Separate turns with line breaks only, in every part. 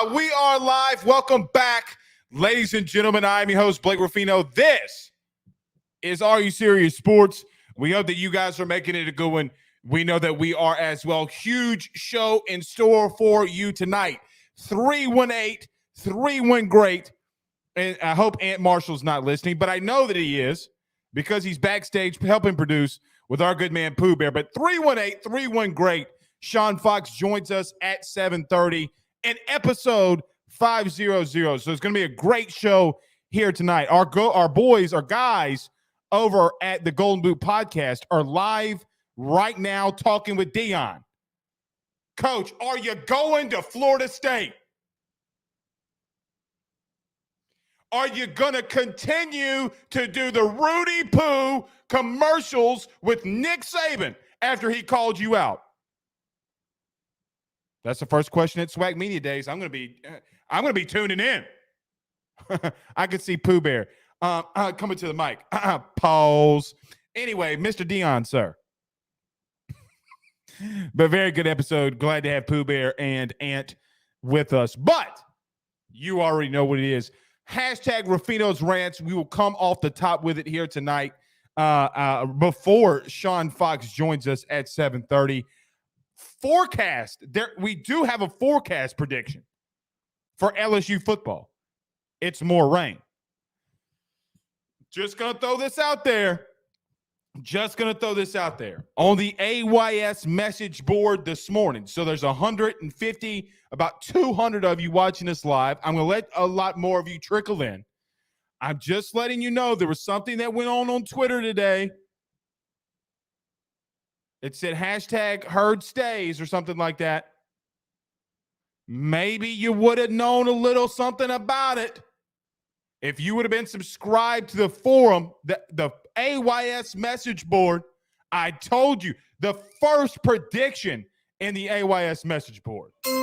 We are live. Welcome back, ladies and gentlemen. I'm your host, Blake Ruffino. This is Are You Serious Sports. We hope that you guys are making it a good one. We know that we are as well. Huge show in store for you tonight. 318-3-1 great. And I hope Aunt Marshall's not listening, but I know that he is because he's backstage helping produce with our good man Pooh Bear. But 318-3-1 great. Sean Fox joins us at 7:30 in episode 500. So it's going to be a great show here tonight. Our guys over at the Golden Boot Podcast are live right now talking with Dion. Coach, are you going to Florida State? Are you going to continue to do the Rudy Poo commercials with Nick Saban after he called you out? That's the first question at Swag Media Days. I'm going to be tuning in. I could see Pooh Bear coming to the mic. Pause. Anyway, Mr. Dion, sir. But very good episode. Glad to have Pooh Bear and Ant with us. But you already know what it is. Hashtag Ruffino's Rants. We will come off the top with it here tonight before Sean Fox joins us at 7:30. Forecast. We do have a forecast prediction for LSU football. It's more rain. Just going to throw this out there. On the AYS message board this morning. So there's 150, about 200 of you watching us live. I'm going to let a lot more of you trickle in. I'm just letting you know there was something that went on Twitter today. It said hashtag herd stays or something like that. Maybe you would have known a little something about it if you would have been subscribed to the forum, the AYS message board. I told you, the first prediction in the AYS message board. You're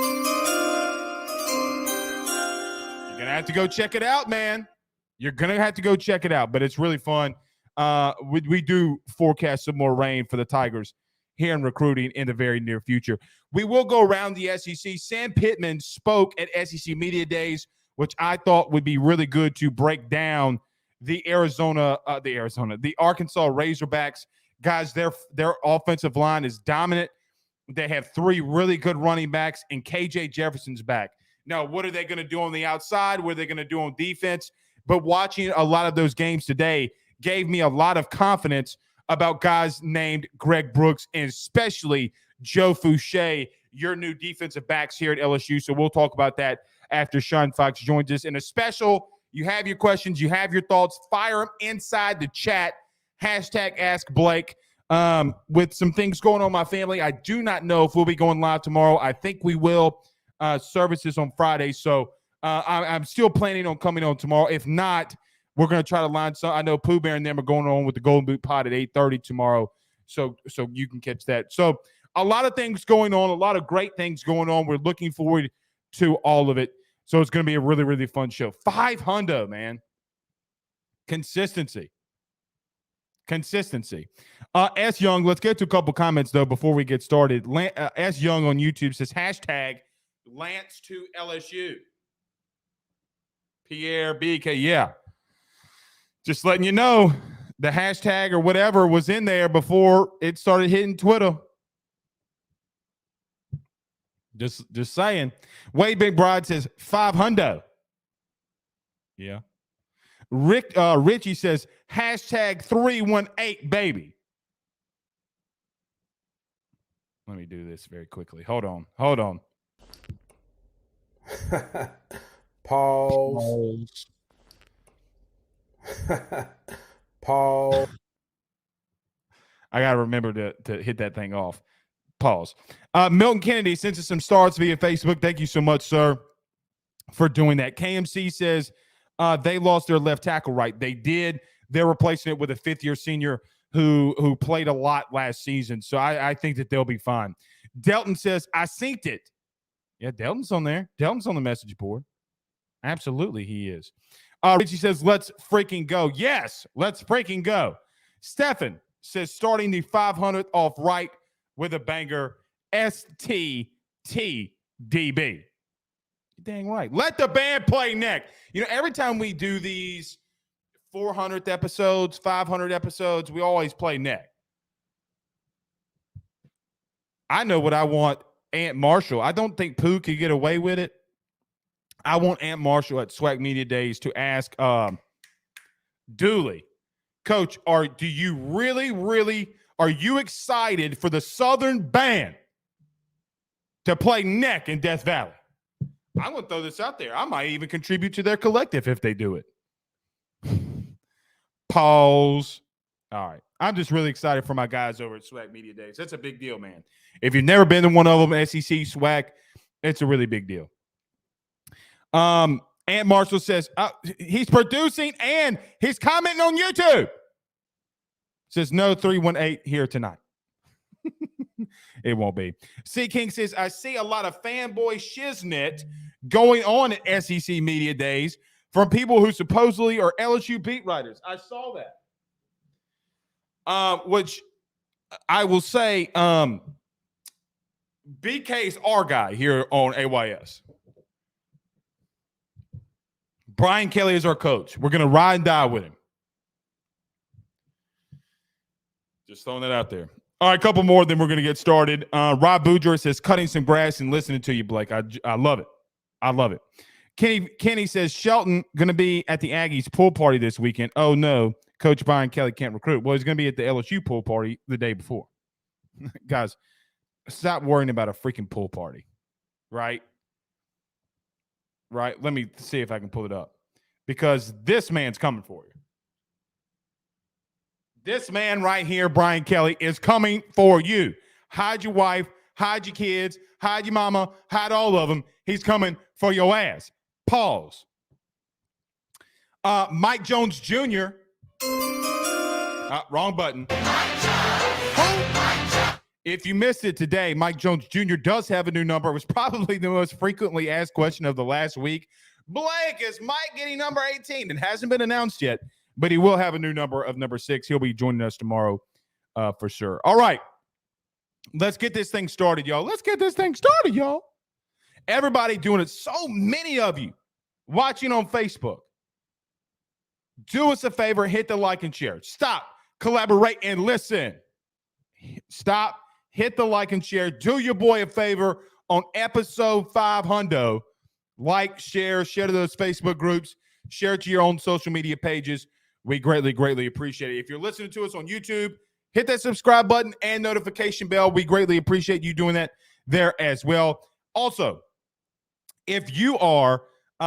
going to have to go check it out, man. You're going to have to go check it out, but it's really fun. We do forecast some more rain for the Tigers here in recruiting in the very near future. We will go around the SEC. Sam Pittman spoke at SEC Media Days, which I thought would be really good to break down the Arkansas Razorbacks. Guys, their offensive line is dominant. They have three really good running backs, and KJ Jefferson's back. Now, what are they going to do on the outside? What are they going to do on defense? But watching a lot of those games today gave me a lot of confidence about guys named Greg Brooks and especially Joe Fouché, your new defensive backs here at LSU. So we'll talk about that after Sean Fox joins us. In a special, you have your questions, you have your thoughts, fire them inside the chat. Hashtag Ask Blake. With some things going on in my family, I do not know if we'll be going live tomorrow. I think we will. Services on Friday. So I'm still planning on coming on tomorrow. If not, we're going to try to line some. I know Pooh Bear and them are going on with the Golden Boot Pod at 8:30 tomorrow, so you can catch that. So a lot of things going on, a lot of great things going on. We're looking forward to all of it. So it's going to be a really, really fun show. 500, man. Consistency. S. Young, let's get to a couple comments, though, before we get started. S. Young on YouTube says, hashtag Lance to LSU. Pierre BK, yeah. Just letting you know, the hashtag or whatever was in there before it started hitting Twitter. Just saying. Wade Big Bride says 500. Yeah. Richie says hashtag 318 baby. Let me do this very quickly. Hold on.
Pause. Pause.
I gotta remember to hit that thing off. Pause. Milton Kennedy sends us some stars via Facebook. Thank you so much, sir, for doing that. KMC says they lost their left tackle, right? They did. They're replacing it with a fifth-year senior who played a lot last season. So I think that they'll be fine. Delton says, I synced it. Yeah, Delton's on there. Delton's on the message board. Absolutely, he is. Richie says, let's freaking go. Yes, let's freaking go. Stefan says, starting the 500th off right with a banger, STTDB. You're dang right. Let the band play neck. You know, every time we do these 400th episodes, 500 episodes, we always play neck. I know what I want Aunt Marshall. I don't think Pooh could get away with it. I want Aunt Marshall at SWAC Media Days to ask Dooley, Coach, are you excited for the Southern Band to play neck in Death Valley? I'm going to throw this out there. I might even contribute to their collective if they do it. Pause. All right. I'm just really excited for my guys over at SWAC Media Days. That's a big deal, man. If you've never been to one of them, SEC, SWAC, it's a really big deal. Aunt Marshall says he's producing and he's commenting on YouTube. Says no 318 here tonight. It won't be. C King says, I see a lot of fanboy shiznit going on at SEC Media Days from people who supposedly are LSU beat writers. I saw that. Which I will say, BK's our guy here on AYS. Brian Kelly is our coach. We're going to ride and die with him. Just throwing that out there. All right, a couple more, then we're going to get started. Rob Boudreaux says, cutting some grass and listening to you, Blake. I love it. I love it. Kenny says, Shelton going to be at the Aggies pool party this weekend. Oh, no. Coach Brian Kelly can't recruit. Well, he's going to be at the LSU pool party the day before. Guys, stop worrying about a freaking pool party, right? Right? Let me see if I can pull it up. Because this man's coming for you. This man right here, Brian Kelly, is coming for you. Hide your wife, hide your kids, hide your mama, hide all of them. He's coming for your ass. Pause. Mike Jones Jr. Wrong button. If you missed it today, Mike Jones Jr. does have a new number. It was probably the most frequently asked question of the last week. Blake, is Mike getting number 18? It hasn't been announced yet, but he will have a new number of number 6. He'll be joining us tomorrow for sure. All right. Let's get this thing started, y'all. Let's get this thing started, y'all. Everybody doing it. So many of you watching on Facebook. Do us a favor. Hit the like and share. Stop. Collaborate and listen. Stop. Hit the like and share. Do your boy a favor on episode 500. Like, share to those Facebook groups. Share it to your own social media pages. We greatly, greatly appreciate it. If you're listening to us on YouTube, hit that subscribe button and notification bell. We greatly appreciate you doing that there as well. Also, if you are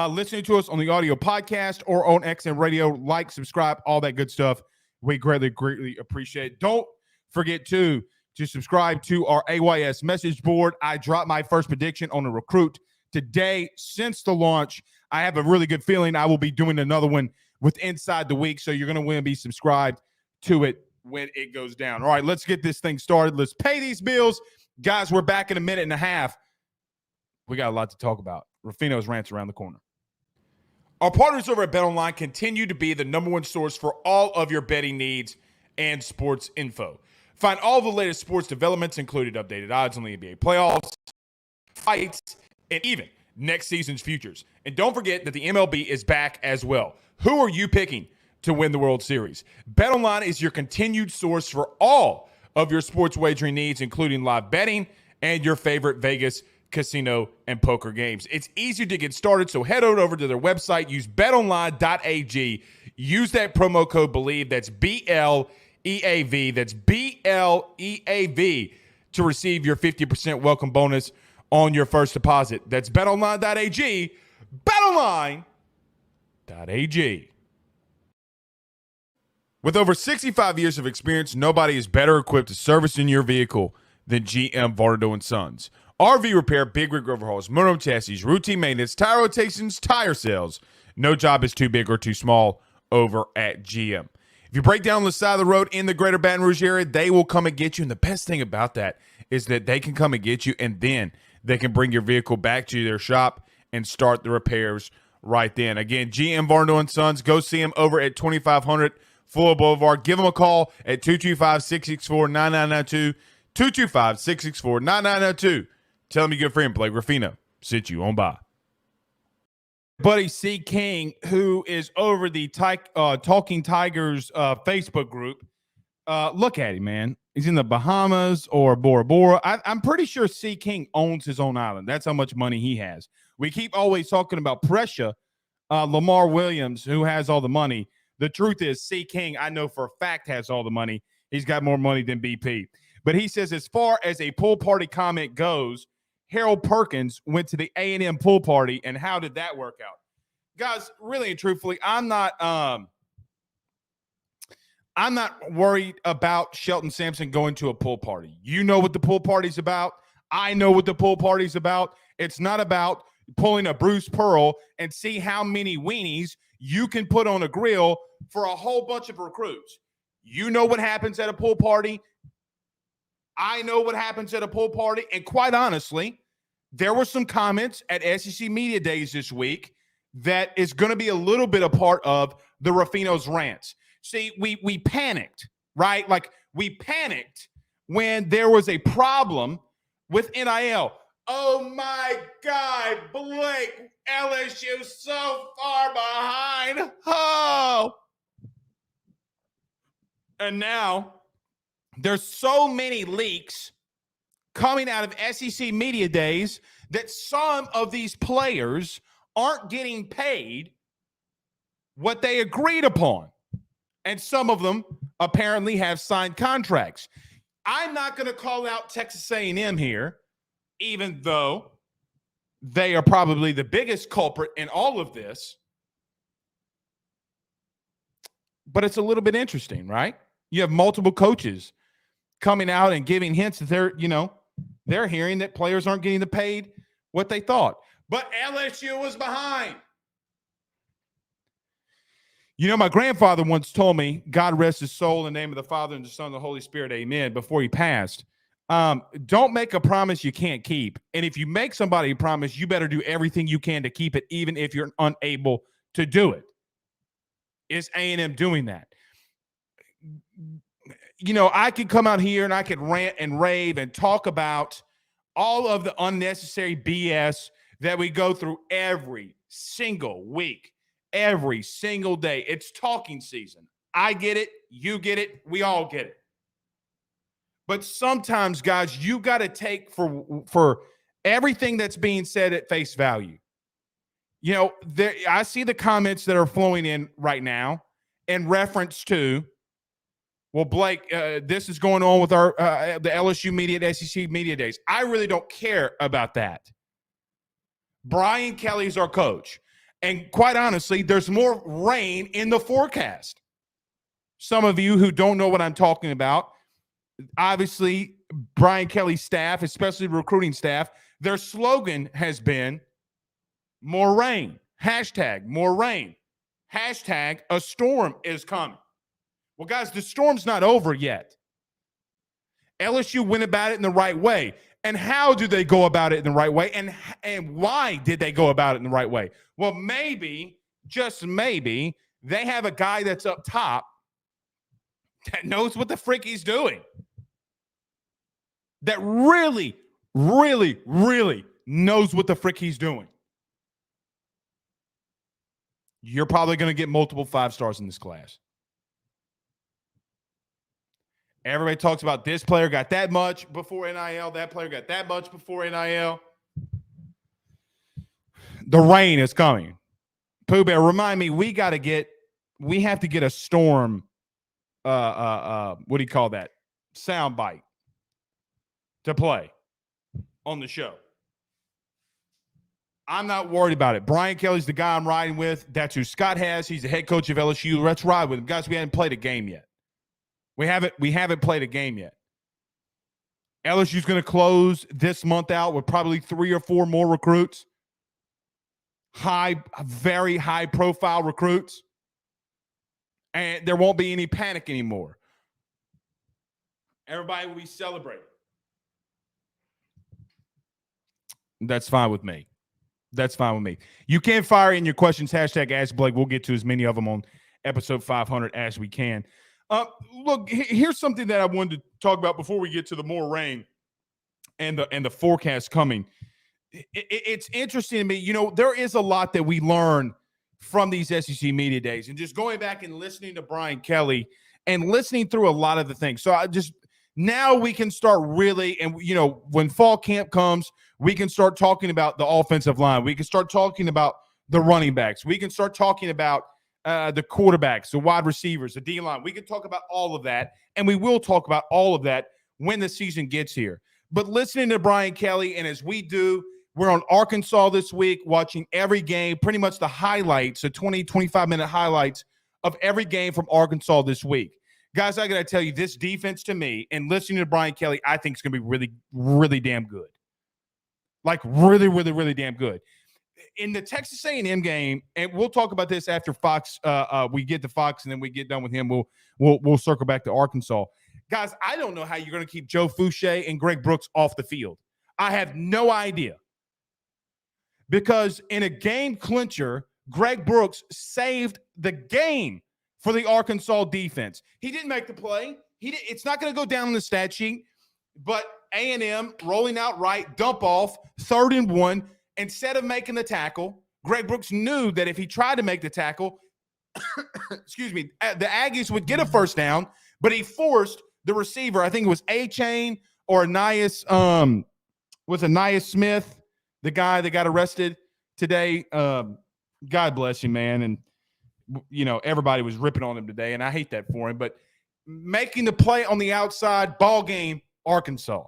listening to us on the audio podcast or on XM Radio, like, subscribe, all that good stuff. We greatly, greatly appreciate it. Don't forget to subscribe to our AYS message board. I dropped my first prediction on a recruit today since the launch. I have a really good feeling I will be doing another one with inside the week, so you're going to want to be subscribed to it when it goes down. All right, let's get this thing started. Let's pay these bills. Guys, we're back in a minute and a half. We got a lot to talk about. Rufino's rants around the corner. Our partners over at BetOnline continue to be the number one source for all of your betting needs and sports info. Find all the latest sports developments, including updated odds on the NBA playoffs, fights, and even next season's futures. And don't forget that the MLB is back as well. Who are you picking to win the World Series? BetOnline is your continued source for all of your sports wagering needs, including live betting and your favorite Vegas casino and poker games. It's easy to get started, so head on over to their website. Use betonline.ag. Use that promo code BELIEVE. That's BLEAV. That's BLEAV to receive your 50% welcome bonus on your first deposit. That's betonline.ag. Betonline.ag. With over 65 years of experience, nobody is better equipped to service in your vehicle than GM Vardo & Sons. RV repair, big rig overhauls, motorhome chassis, routine maintenance, tire rotations, tire sales. No job is too big or too small over at GM. If you break down on the side of the road in the greater Baton Rouge area, they will come and get you. And the best thing about that is that they can come and get you, and then they can bring your vehicle back to their shop and start the repairs right then. Again, GM Varno & Sons. Go see them over at 2500 Fuller Boulevard. Give them a call at 225-664-9992. 225-664-9992. Tell them your good friend Blake Ruffino sent you on by. buddy C. King, who is over the Talking Tigers Facebook group. Look at him, man. He's in the Bahamas or Bora Bora. I'm pretty sure C. King owns his own island. That's how much money he has. We keep always talking about pressure. Lamar Williams, who has all the money. The truth is, C. King, I know for a fact, has all the money. He's got more money than BP. But he says, as far as a pool party comment goes, Harold Perkins went to the A&M pool party, and how did that work out? Guys, really and truthfully, I'm not worried about Shelton Sampson going to a pool party. You know what the pool party's about. I know what the pool party's about. It's not about pulling a Bruce Pearl and see how many weenies you can put on a grill for a whole bunch of recruits. You know what happens at a pool party. I know what happens at a pool party. And quite honestly, there were some comments at SEC Media Days this week that is going to be a little bit a part of the Ruffino's rants. See, we panicked, right? Like, we panicked when there was a problem with NIL. Oh, my God, Blake, LSU so far behind. Oh. And now there's so many leaks coming out of SEC Media Days that some of these players aren't getting paid what they agreed upon. And some of them apparently have signed contracts. I'm not going to call out Texas A&M here, even though they are probably the biggest culprit in all of this. But it's a little bit interesting, right? You have multiple coaches coming out and giving hints that they're hearing that players aren't getting the paid what they thought. But LSU was behind. My grandfather once told me, God rest his soul, in the name of the Father and the Son and the Holy Spirit, amen, before he passed. Don't make a promise you can't keep. And if you make somebody a promise, you better do everything you can to keep it, even if you're unable to do it. Is A&M doing that? I could come out here and I could rant and rave and talk about all of the unnecessary BS that we go through every single week, every single day. It's talking season. I get it. You get it. We all get it. But sometimes, guys, you got to take for everything that's being said at face value. I see the comments that are flowing in right now in reference to, well, Blake, this is going on with our the LSU media at SEC Media Days. I really don't care about that. Brian Kelly's our coach. And quite honestly, there's more rain in the forecast. Some of you who don't know what I'm talking about, obviously, Brian Kelly's staff, especially recruiting staff, their slogan has been more rain. Hashtag more rain. Hashtag a storm is coming. Well, guys, the storm's not over yet. LSU went about it in the right way. And how do they go about it in the right way? And why did they go about it in the right way? Well, maybe, just maybe, they have a guy that's up top that knows what the frick he's doing. That really, really, really knows what the frick he's doing. You're probably going to get multiple 5 stars in this class. Everybody talks about this player got that much before NIL. That player got that much before NIL. The rain is coming. Pooh Bear, remind me, we have to get a storm, what do you call that? Sound bite to play on the show. I'm not worried about it. Brian Kelly's the guy I'm riding with. That's who Scott has. He's the head coach of LSU. Let's ride with him. Guys, we haven't played a game yet. We haven't played a game yet. LSU's going to close this month out with probably 3 or 4 more recruits. Very high profile recruits. And there won't be any panic anymore. Everybody will be celebrating. That's fine with me. You can fire in your questions. Hashtag Ask Blake. We'll get to as many of them on episode 500 as we can. Look, here's something that I wanted to talk about before we get to the more rain and the forecast coming. it's interesting to me. You know, there is a lot that we learn from these SEC media days, and just going back and listening to Brian Kelly and listening through a lot of the things. So I just now we can start really, and you know, when fall camp comes, we can start talking about the offensive line. We can start talking about the running backs. We can start talking about the quarterbacks, the wide receivers, the D line. We can talk about all of that, and we will talk about all of that when the season gets here. But listening to Brian Kelly, and as we do, we're on Arkansas this week, watching every game, pretty much the highlights, the 20, 25-minute highlights of every game from Arkansas this week. Guys, I got to tell you, this defense to me, and listening to Brian Kelly, I think it's going to be really, really damn good. Like really, really, really damn good. In the Texas A&M game, and we'll talk about this after Fox. We get to Fox, and then we get done with him. We'll circle back to Arkansas. Guys, I don't know how you're going to keep Joe Fouché and Greg Brooks off the field. I have no idea. Because in a game clincher, Greg Brooks saved the game for the Arkansas defense. He didn't make the play. It's not going to go down on the stat sheet, but A&M rolling out right, dump off, 3rd and 1. Instead of making the tackle, Greg Brooks knew that if he tried to make the tackle, excuse me, the Aggies would get a first down, but he forced the receiver, I think it was A-Chain or Anias Smith, the guy that got arrested today. God bless you, man. And, you know, everybody was ripping on him today, and I hate that for him. But making the play on the outside, ball game, Arkansas.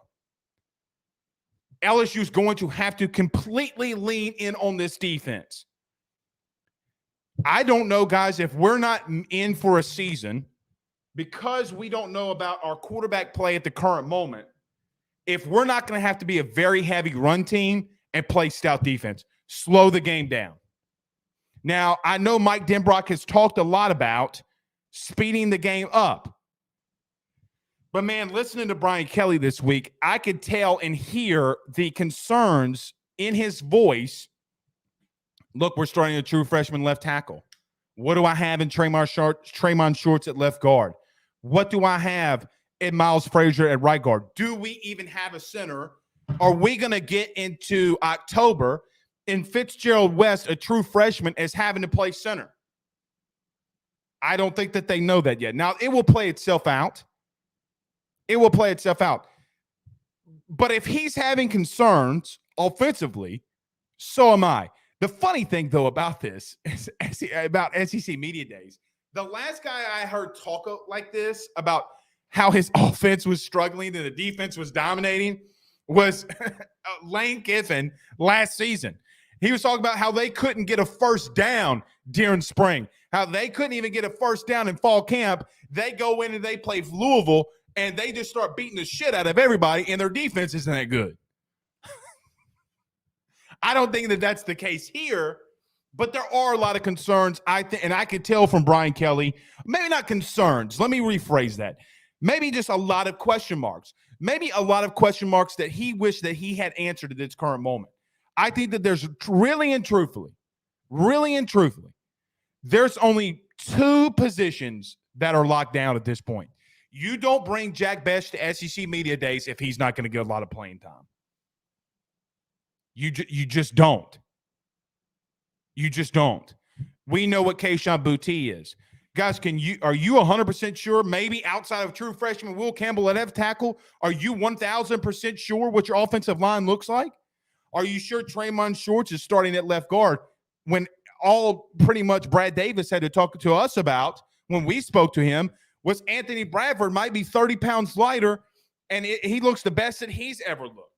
LSU is going to have to completely lean in on this defense. I don't know, guys, if we're not in for a season because we don't know about our quarterback play at the current moment, if we're not going to have to be a very heavy run team and play stout defense, slow the game down. Now, I know Mike Denbrock has talked a lot about speeding the game up. But, man, listening to Brian Kelly this week, I could tell and hear the concerns in his voice. Look, we're starting a true freshman left tackle. What do I have in Tremont Shorts at left guard? What do I have in Miles Frazier at right guard? Do we even have a center? Are we going to get into October and Fitzgerald West, a true freshman, is having to play center? I don't think that they know that yet. Now, it will play itself out. It will play itself out. But if he's having concerns offensively, so am I. The funny thing, though, about this, about SEC Media Days, the last guy I heard talk like this about how his offense was struggling and the defense was dominating was Lane Kiffin last season. He was talking about how they couldn't get a first down during spring, how they couldn't even get a first down in fall camp. They go in and they play Louisville, and they just start beating the shit out of everybody, and their defense isn't that good. I don't think that that's the case here, but there are a lot of concerns, and I could tell from Brian Kelly, maybe not concerns. Let me rephrase that. Maybe just a lot of question marks. Maybe a lot of question marks that he wished that he had answered at this current moment. I think that there's really and truthfully, there's only 2 positions that are locked down at this point. You don't bring Jack Best to SEC Media Days if he's not going to get a lot of playing time. You just don't. You just don't. We know what Kayshon Boutte is. Guys, are you 100% sure, maybe outside of true freshman Will Campbell at left tackle, are you 1,000% sure what your offensive line looks like? Are you sure Tremont Shorts is starting at left guard when all pretty much Brad Davis had to talk to us about when we spoke to him was Anthony Bradford might be 30 pounds lighter, and he looks the best that he's ever looked.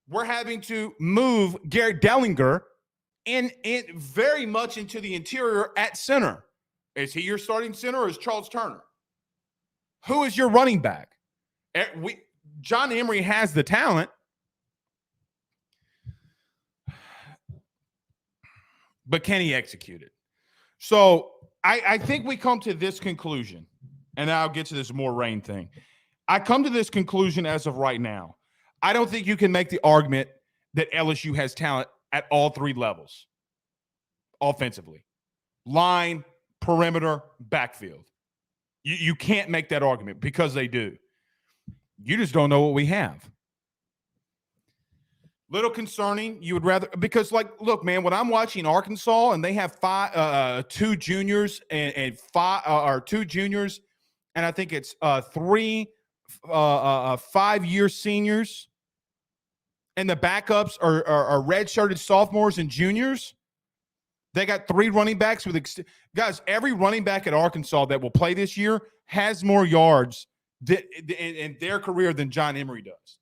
We're having to move Garrett Dellinger in very much into the interior at center. Is he your starting center or is Charles Turner? Who is your running back? John Emery has the talent, but can he execute it? So I think we come to this conclusion, and I'll get to this more rain thing. I come to this conclusion as of right now. I don't think you can make the argument that LSU has talent at all 3 levels offensively. Line, perimeter, backfield. You can't make that argument because they do. You just don't know what we have. Little concerning. You would rather, because look, man, when I'm watching Arkansas and they have two juniors and five or two juniors, and I think it's three 5-year seniors, and the backups are redshirted sophomores and juniors. They got 3 running backs with guys. Every running back at Arkansas that will play this year has more yards in their career than John Emery does.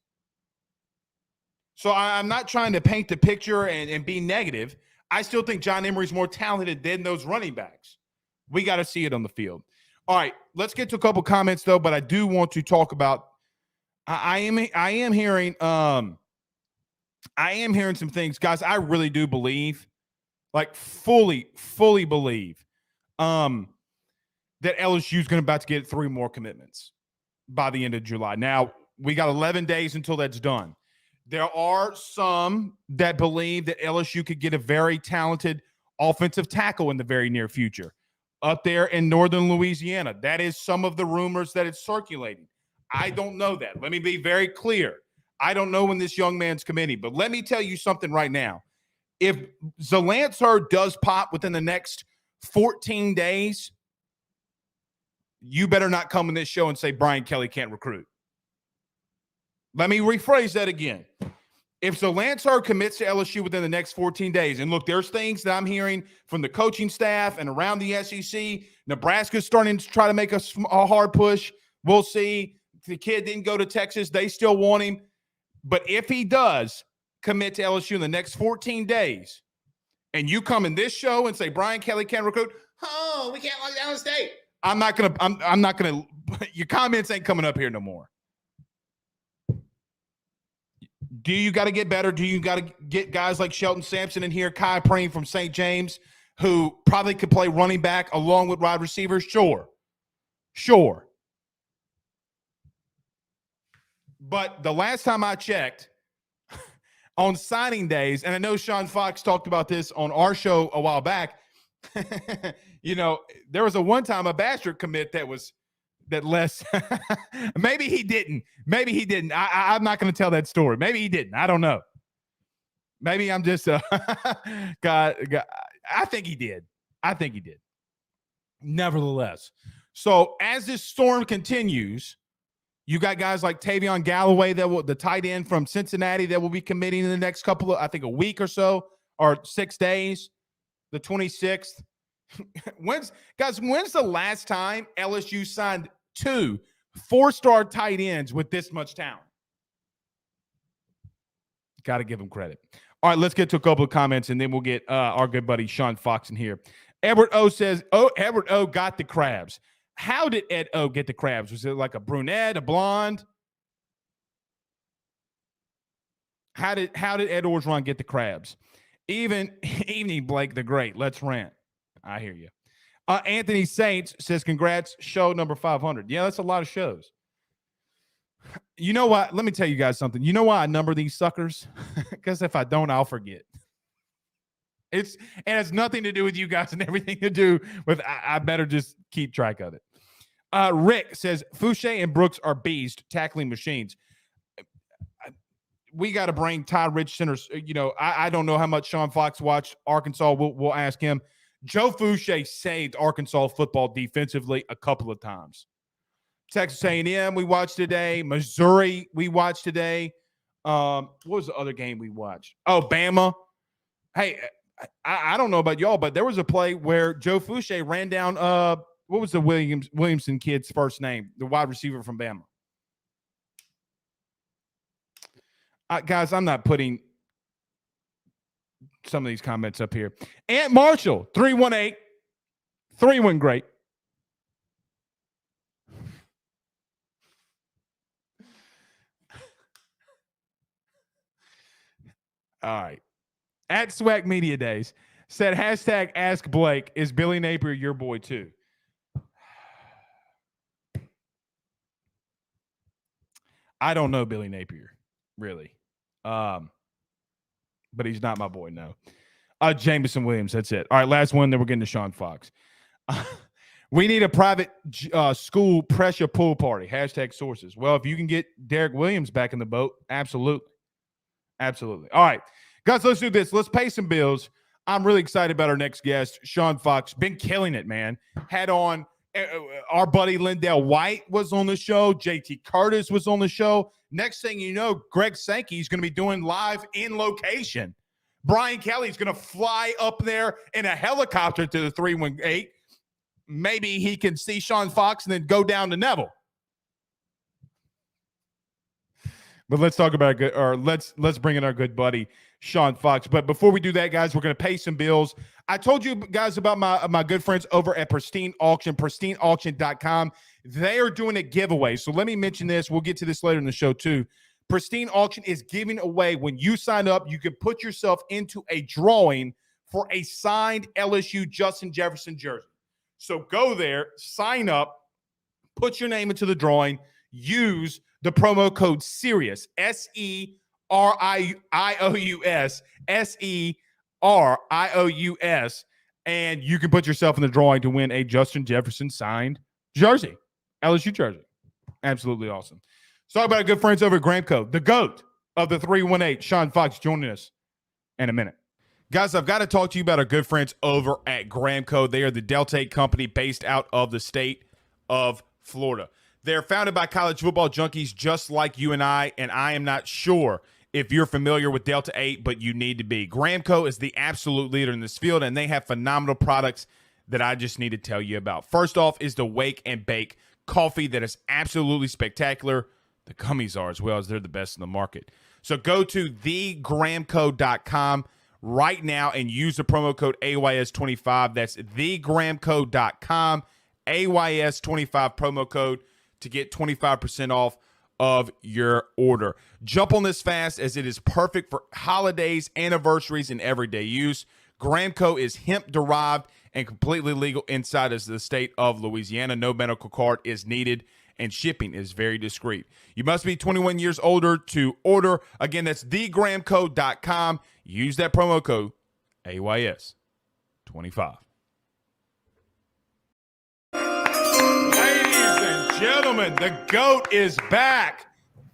So I'm not trying to paint the picture and be negative. I still think John Emery's more talented than those running backs. We got to see it on the field. All right, let's get to a couple comments though. But I do want to talk about. I am hearing some things, guys. I really do believe, fully believe, that LSU's about to get 3 more commitments by the end of July. Now we got 11 days until that's done. There are some that believe that LSU could get a very talented offensive tackle in the very near future up there in northern Louisiana. That is some of the rumors that it's circulating. I don't know that. Let me be very clear. I don't know when this young man's committing, but let me tell you something right now. If Zalansar does pop within the next 14 days, you better not come in this show and say Brian Kelly can't recruit. Let me rephrase that again. If Zalansar commits to LSU within the next 14 days, and look, there's things that I'm hearing from the coaching staff and around the SEC. Nebraska's starting to try to make a hard push. We'll see. The kid didn't go to Texas. They still want him. But if he does commit to LSU in the next 14 days, and you come in this show and say Brian Kelly can't recruit, we can't lock down the state. I'm not gonna. Your comments ain't coming up here no more. Do you got to get better? Do you got to get guys like Shelton Sampson in here, Kai Preen from St. James, who probably could play running back along with wide receivers? Sure. But the last time I checked, on signing days, and I know Sean Fox talked about this on our show a while back, there was a one-time a Bastard commit that less. Maybe he didn't. I'm not going to tell that story. Maybe he didn't. I don't know. Maybe I'm just God. I think he did. Nevertheless, so as this storm continues, you got guys like Tavion Galloway, the tight end from Cincinnati, that will be committing in the next a week or so, or 6 days, the 26th. When's the last time LSU signed 2 4-star tight ends with this much talent? Got to give them credit. All right, let's get to a couple of comments, and then we'll get our good buddy Sean Fox in here. Edward O says, Edward O got the crabs. How did Ed O get the crabs? Was it like a brunette, a blonde? How did Ed Orgeron get the crabs? Evening Blake the Great. Let's rant. I hear you. Anthony Saints says, congrats, show number 500. Yeah, that's a lot of shows. You know what? Let me tell you guys something. You know why I number these suckers? Because if I don't, I'll forget. And it's nothing to do with you guys and everything to do with I better just keep track of it. Rick says, Fouché and Brooks are beast tackling machines. We got to bring Ty Rich centers. I don't know how much Sean Fox watched Arkansas. We'll ask him. Joe Fouché saved Arkansas football defensively a couple of times. Texas A&M we watched today. Missouri we watched today. What was the other game we watched? Oh, Bama. Hey, I don't know about y'all, but there was a play where Joe Fouché ran down what was the Williamson kid's first name? The wide receiver from Bama. Guys, I'm not putting some of these comments up here. Aunt Marshall, 318. 3-1 great. All right. At Swag Media Days said, hashtag ask Blake, is Billy Napier your boy too? I don't know Billy Napier, really. But he's not my boy, no. Jameson Williams, that's it. All right, last one, then we're getting to Sean Fox. We need a private school pressure pool party. Hashtag sources. Well, if you can get Derek Williams back in the boat, absolutely. Absolutely. All right, guys, let's do this. Let's pay some bills. I'm really excited about our next guest, Sean Fox. Been killing it, man. Had on our buddy Lindell White was on the show. JT Curtis was on the show. Next thing you know, Greg Sankey is going to be doing live in location. Brian Kelly's going to fly up there in a helicopter to the 318. Maybe he can see Sean Fox and then go down to Neville. But let's talk about let's bring in our good buddy Sean Fox. But before we do that, guys, we're going to pay some bills. I told you guys about my good friends over at Pristine Auction, pristineauction.com. They are doing a giveaway. So let me mention this. We'll get to this later in the show too. Pristine Auction is giving away, when you sign up, you can put yourself into a drawing for a signed LSU Justin Jefferson jersey. So go there, sign up, put your name into the drawing, use the promo code SERIOUS, SERIOUS, SERIOUS, and you can put yourself in the drawing to win a Justin Jefferson signed jersey, LSU jersey. Absolutely awesome. Let's talk about our good friends over at GrahamCo, the GOAT of the 318, Sean Fox, joining us in a minute. Guys, I've got to talk to you about our good friends over at GrahamCo. They are the Delta 8 company based out of the state of Florida. They're founded by college football junkies just like you and I am not sure if you're familiar with Delta 8, but you need to be. GrahamCo is the absolute leader in this field, and they have phenomenal products that I just need to tell you about. First off is the Wake and Bake coffee that is absolutely spectacular. The gummies are as well, as they're the best in the market. So go to thegrahamco.com right now and use the promo code AYS25. That's thegrahamco.com, AYS25 promo code to get 25% off of your order. Jump on this fast, as it is perfect for holidays, anniversaries, and everyday use. GrahamCo is hemp-derived and completely legal inside of the state of Louisiana. No medical card is needed, and shipping is very discreet. You must be 21 years older to order. Again, that's thegrahamco.com. Use that promo code AYS25. Gentlemen, the GOAT is back.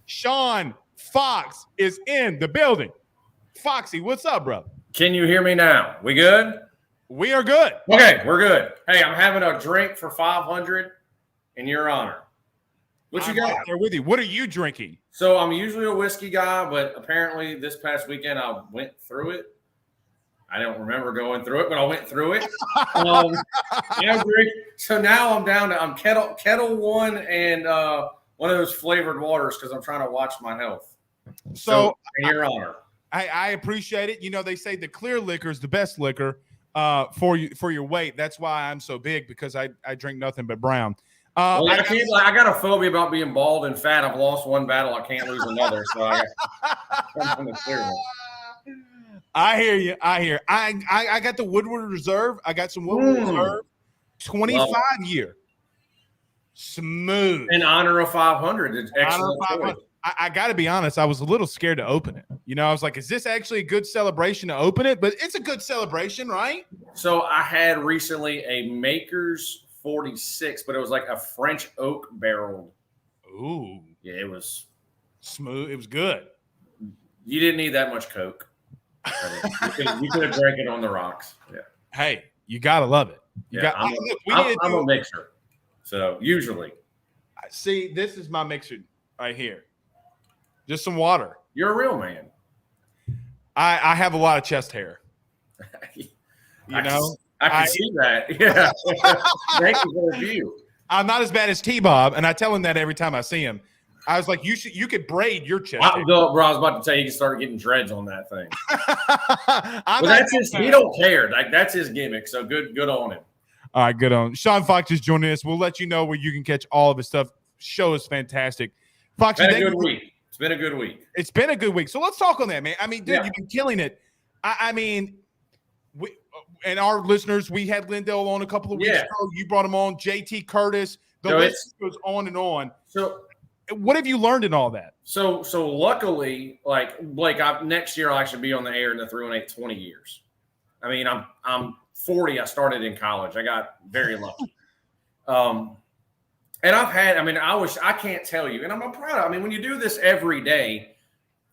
Sean Fox is in the building. Foxy, what's up, bro?
Can you hear me now? We good?
We are good.
Okay, we're good. Hey, I'm having a drink for 500 in your honor. What you got?
Right there with you. What are you drinking?
So I'm usually a whiskey guy, but apparently this past weekend I went through it. I don't remember going through it, but I went through it. So now I'm down to Kettle One and one of those flavored waters because I'm trying to watch my health. So in your honor,
I appreciate it. You know, they say the clear liquor is the best liquor for your weight. That's why I'm so big, because I drink nothing but brown.
I got a phobia about being bald and fat. I've lost one battle. I can't lose another. So I'm the clear one.
I hear you. I got the Woodward Reserve. I got some Woodward Reserve, 25-year, smooth.
In honor of 500. It's excellent.
I got to be honest. I was a little scared to open it. You know, I was like, is this actually a good celebration to open it? But it's a good celebration, right?
So I had recently a Maker's 46, but it was like a French oak barrel.
Ooh.
Yeah, it was
smooth. It was good.
You didn't need that much Coke. You could have drank it on the rocks. Yeah.
Hey, you gotta love it.
I'm a mixer. So usually,
see, this is my mixer right here. Just some water.
You're a real man.
I have a lot of chest hair.
I can see that. Yeah. Thank you for the view.
I'm not as bad as T-Bob, and I tell him that every time I see him. I was like, you could braid your chest.
I was about to tell you, you can start getting dreads on that thing. That's he don't care. Like, that's his gimmick. So good on him.
All right, good on. Sean Fox is joining us. We'll let you know where you can catch all of his stuff. Show is fantastic. Fox,
it's been a good week. It's been a good week.
It's been a good week. So let's talk on that, man. I mean, dude, You've been killing it. I mean, and our listeners, we had Lindell on a couple of weeks ago. You brought him on. JT Curtis. The list goes on and on. So what have you learned in all that?
So luckily, like Blake, next year I'll actually be on the air in the 318 20 years. I mean, I'm 40. I started in college. I got very lucky. And I've had, I can't tell you, and I'm proud of, when you do this every day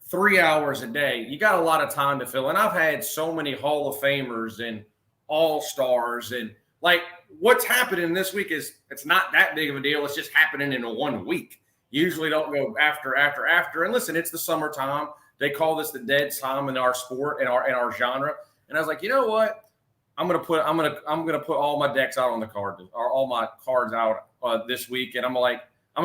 3 hours a day, you got a lot of time to fill. And I've had so many Hall of Famers and All-Stars, and like what's happening this week is it's not that big of a deal. It's just happening in 1 week. Usually don't go after. And listen, it's the summertime. They call this the dead time in our sport, in our genre. And I was like, you know what? I'm gonna put all my decks out on the card, or all my cards out this week, and I'm gonna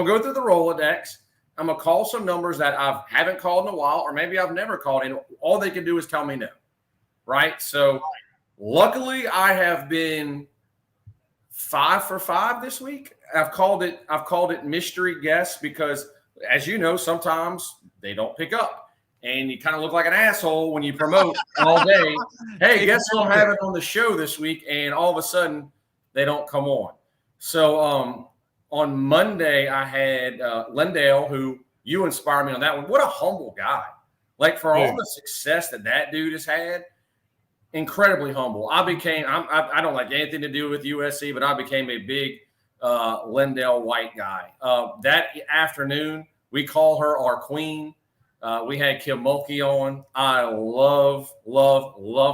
go through the Rolodex. I'm gonna call some numbers that I haven't called in a while, or maybe I've never called, and all they can do is tell me no. Right? So luckily I have been 5 for 5 this week. I've called it mystery guess because, as you know, sometimes they don't pick up. And you kind of look like an asshole when you promote all day. Hey, guess who I'm having on the show this week? And all of a sudden, they don't come on. So on Monday, I had Lendale, who you inspired me on that one. What a humble guy. Like, for all the success that dude has had, incredibly humble. I don't like anything to do with USC, but I became a big Lendale White guy. That afternoon, we call her our queen. We had Kim Mulkey on. I love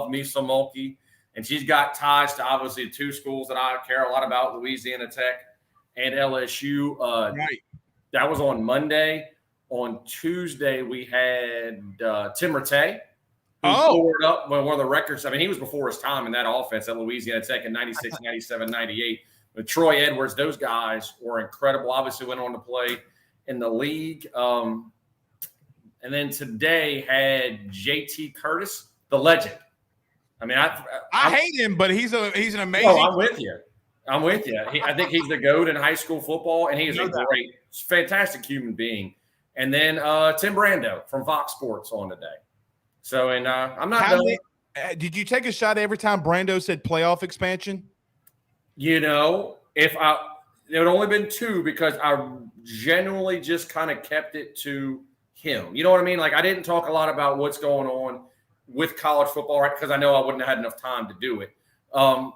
me some Mulkey. And she's got ties to obviously 2 schools that I care a lot about, Louisiana Tech and LSU.
Right.
That was on Monday. On Tuesday, we had Tim Rattay, who scored up one of the records. I mean, he was before his time in that offense at Louisiana Tech in 96, 97, 98. With Troy Edwards, those guys were incredible. Obviously went on to play in the league. And then today had JT Curtis, the legend. I mean, I
hate him, but he's an amazing.
Oh, I'm with you. I think he's the GOAT in high school football, and he is a great, fantastic human being. And then Tim Brando from Fox Sports on today. So, and I'm not done.
Did you take a shot every time Brando said playoff expansion?
You know, it would only been 2 because I genuinely just kind of kept it to him. You know what I mean? Like, I didn't talk a lot about what's going on with college football, right? Because I know I wouldn't have had enough time to do it. I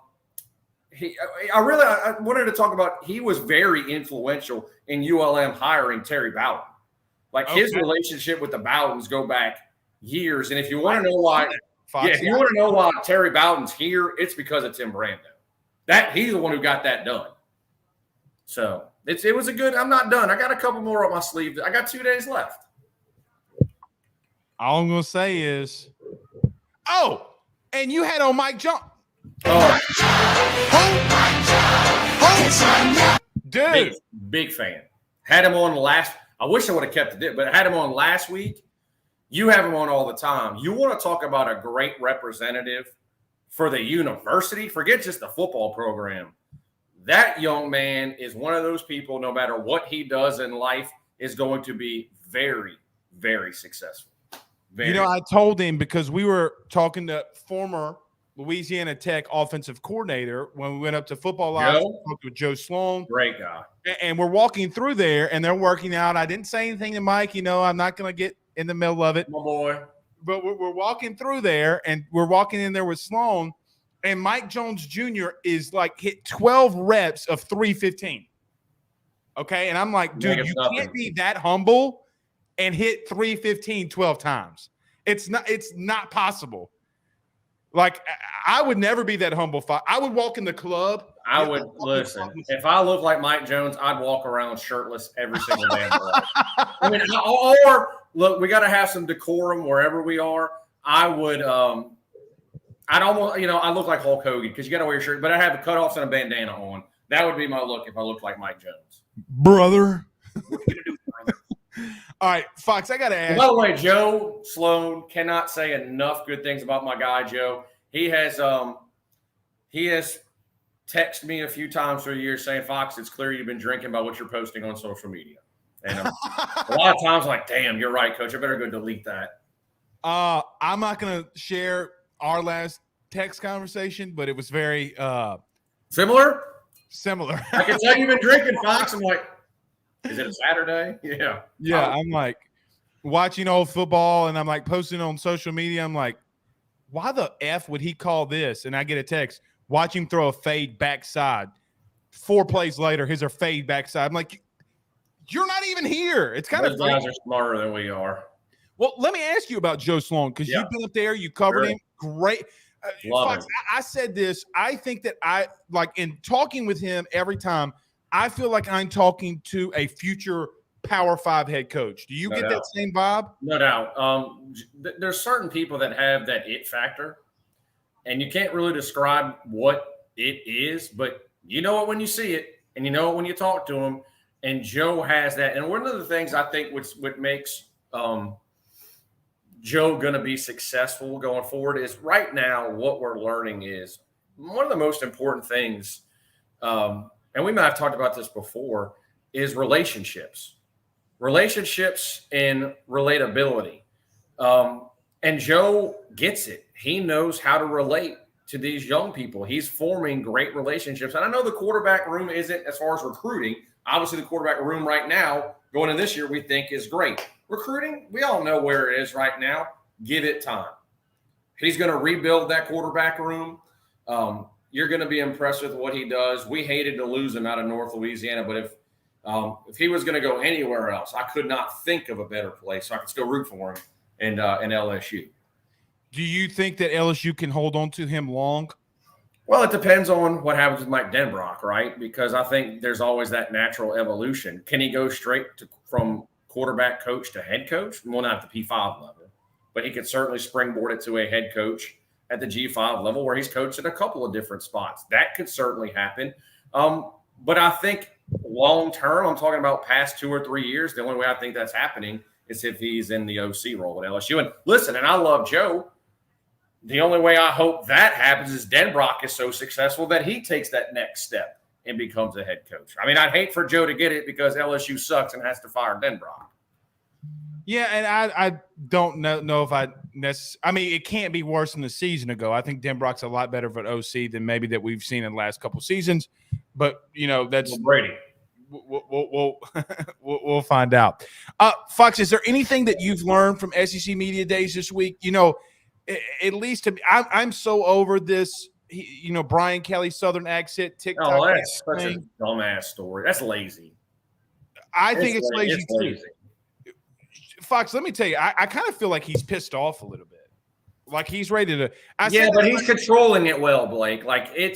wanted to talk about, he was very influential in ULM hiring Terry Bowden. Like, his relationship with the Bowdens go back years. And if you want to know why, Terry Bowden's here, it's because of Tim Brando. He's the one who got that done. So it was a good. I'm not done. I got a couple more up my sleeve. I got 2 days left.
All I'm gonna say is, and you had on Mike Jones. Dude,
big fan. Had him on last. I wish I would have kept it, but I had him on last week. You have him on all the time. You want to talk about a great representative for the university? Forget just the football program. That young man is one of those people, no matter what he does in life, is going to be very, very successful.
I told him, because we were talking to former Louisiana Tech offensive coordinator when we went up to Football Live, talked with Joe Sloan.
Great guy.
And we're walking through there, and they're working out. I didn't say anything to Mike. I'm not going to get in the middle of it.
My boy.
But we're walking through there, and we're walking in there with Sloan, and Mike Jones Jr. is like hit 12 reps of 315. Okay, and I'm like, dude, you can't be that humble and hit 315 12 times. It's not possible. Like, I would never be that humble. I would walk in the club.
I would listen. If I look like Mike Jones, I'd walk around shirtless every single day. I mean, or look, we got to have some decorum wherever we are. I would. I'd almost, I look like Hulk Hogan because you got to wear your shirt, but I have the cutoffs and a bandana on. That would be my look if I looked like Mike Jones.
Brother. What are you gonna do, brother? All right, Fox, I got to ask.
By the way, Joe Sloan, cannot say enough good things about my guy, Joe. He has texted me a few times through the years saying, Fox, it's clear you've been drinking by what you're posting on social media. And a lot of times I'm like, damn, you're right, coach. I better go delete that.
I'm not going to share our last text conversation, but it was very
similar.
I
can tell you've been drinking, Fox. I'm like, is it a Saturday? Yeah.
I'm like watching old football, and I'm like posting on social media. I'm like, why the F would he call this? And I get a text, watch him throw a fade backside. 4 plays later, here's a fade backside. I'm like, you're not even here. It's kind of
those guys are smarter than we are.
Well, let me ask you about Joe Sloan because you've been up there, you covered him. Great. Fox, I said this. I think that I like in talking with him every time, I feel like I'm talking to a future Power 5 head coach. Do you get that same vibe?
No doubt. There's certain people that have that it factor, and you can't really describe what it is, but you know it when you see it, and you know it when you talk to him. And Joe has that. And one of the things I think what makes Joe going to be successful going forward is right now what we're learning is one of the most important things, and we might have talked about this before, is relationships and relatability. And Joe gets it. He knows how to relate to these young people. He's forming great relationships. And I know the quarterback room isn't as far as recruiting. Obviously, the quarterback room right now going in this year we think is great. Recruiting, we all know where it is right now. Give it time. He's going to rebuild that quarterback room. You're going to be impressed with what he does. We hated to lose him out of North Louisiana, but if he was going to go anywhere else, I could not think of a better place. So I could still root for him in LSU.
Do you think that LSU can hold on to him long?
Well, it depends on what happens with Mike Denbrock, right? Because I think there's always that natural evolution. Can he go straight from quarterback coach to head coach? Well, not at the P5 level, but he could certainly springboard it to a head coach at the G5 level where he's coached at a couple of different spots. That could certainly happen. But I think long term, I'm talking about past 2 or 3 years, the only way I think that's happening is if he's in the OC role at LSU. And listen, and I love Joe. The only way I hope that happens is Denbrock is so successful that he takes that next step and becomes a head coach. I mean, I'd hate for Joe to get it because LSU sucks and has to fire Denbrock.
Yeah, and I don't know if I necessarily – I mean, it can't be worse than a season ago. I think Denbrock's a lot better of an OC than maybe that we've seen in the last couple seasons. But, you know, that's –
Brady.
We'll find out. Fox, is there anything that you've learned from SEC Media Days this week? You know, at least to me, I'm so over this, you know, Brian Kelly Southern accent TikTok.
Oh, that's such a dumbass story. That's lazy.
I think it's lazy too. Fox, let me tell you, I kind of feel like he's pissed off a little bit. Like he's ready to.
But he's controlling it well, Blake. Like and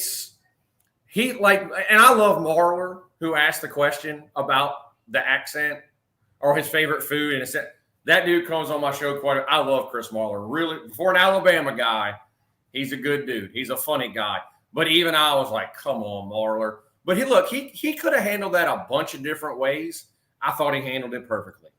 I love Marler, who asked the question about the accent or his favorite food, and it's that dude comes on my show quite. I love Chris Marler. Really, for an Alabama guy, he's a good dude. He's a funny guy. But even I was like, come on, Marler. But he could have handled that a bunch of different ways. I thought he handled it perfectly.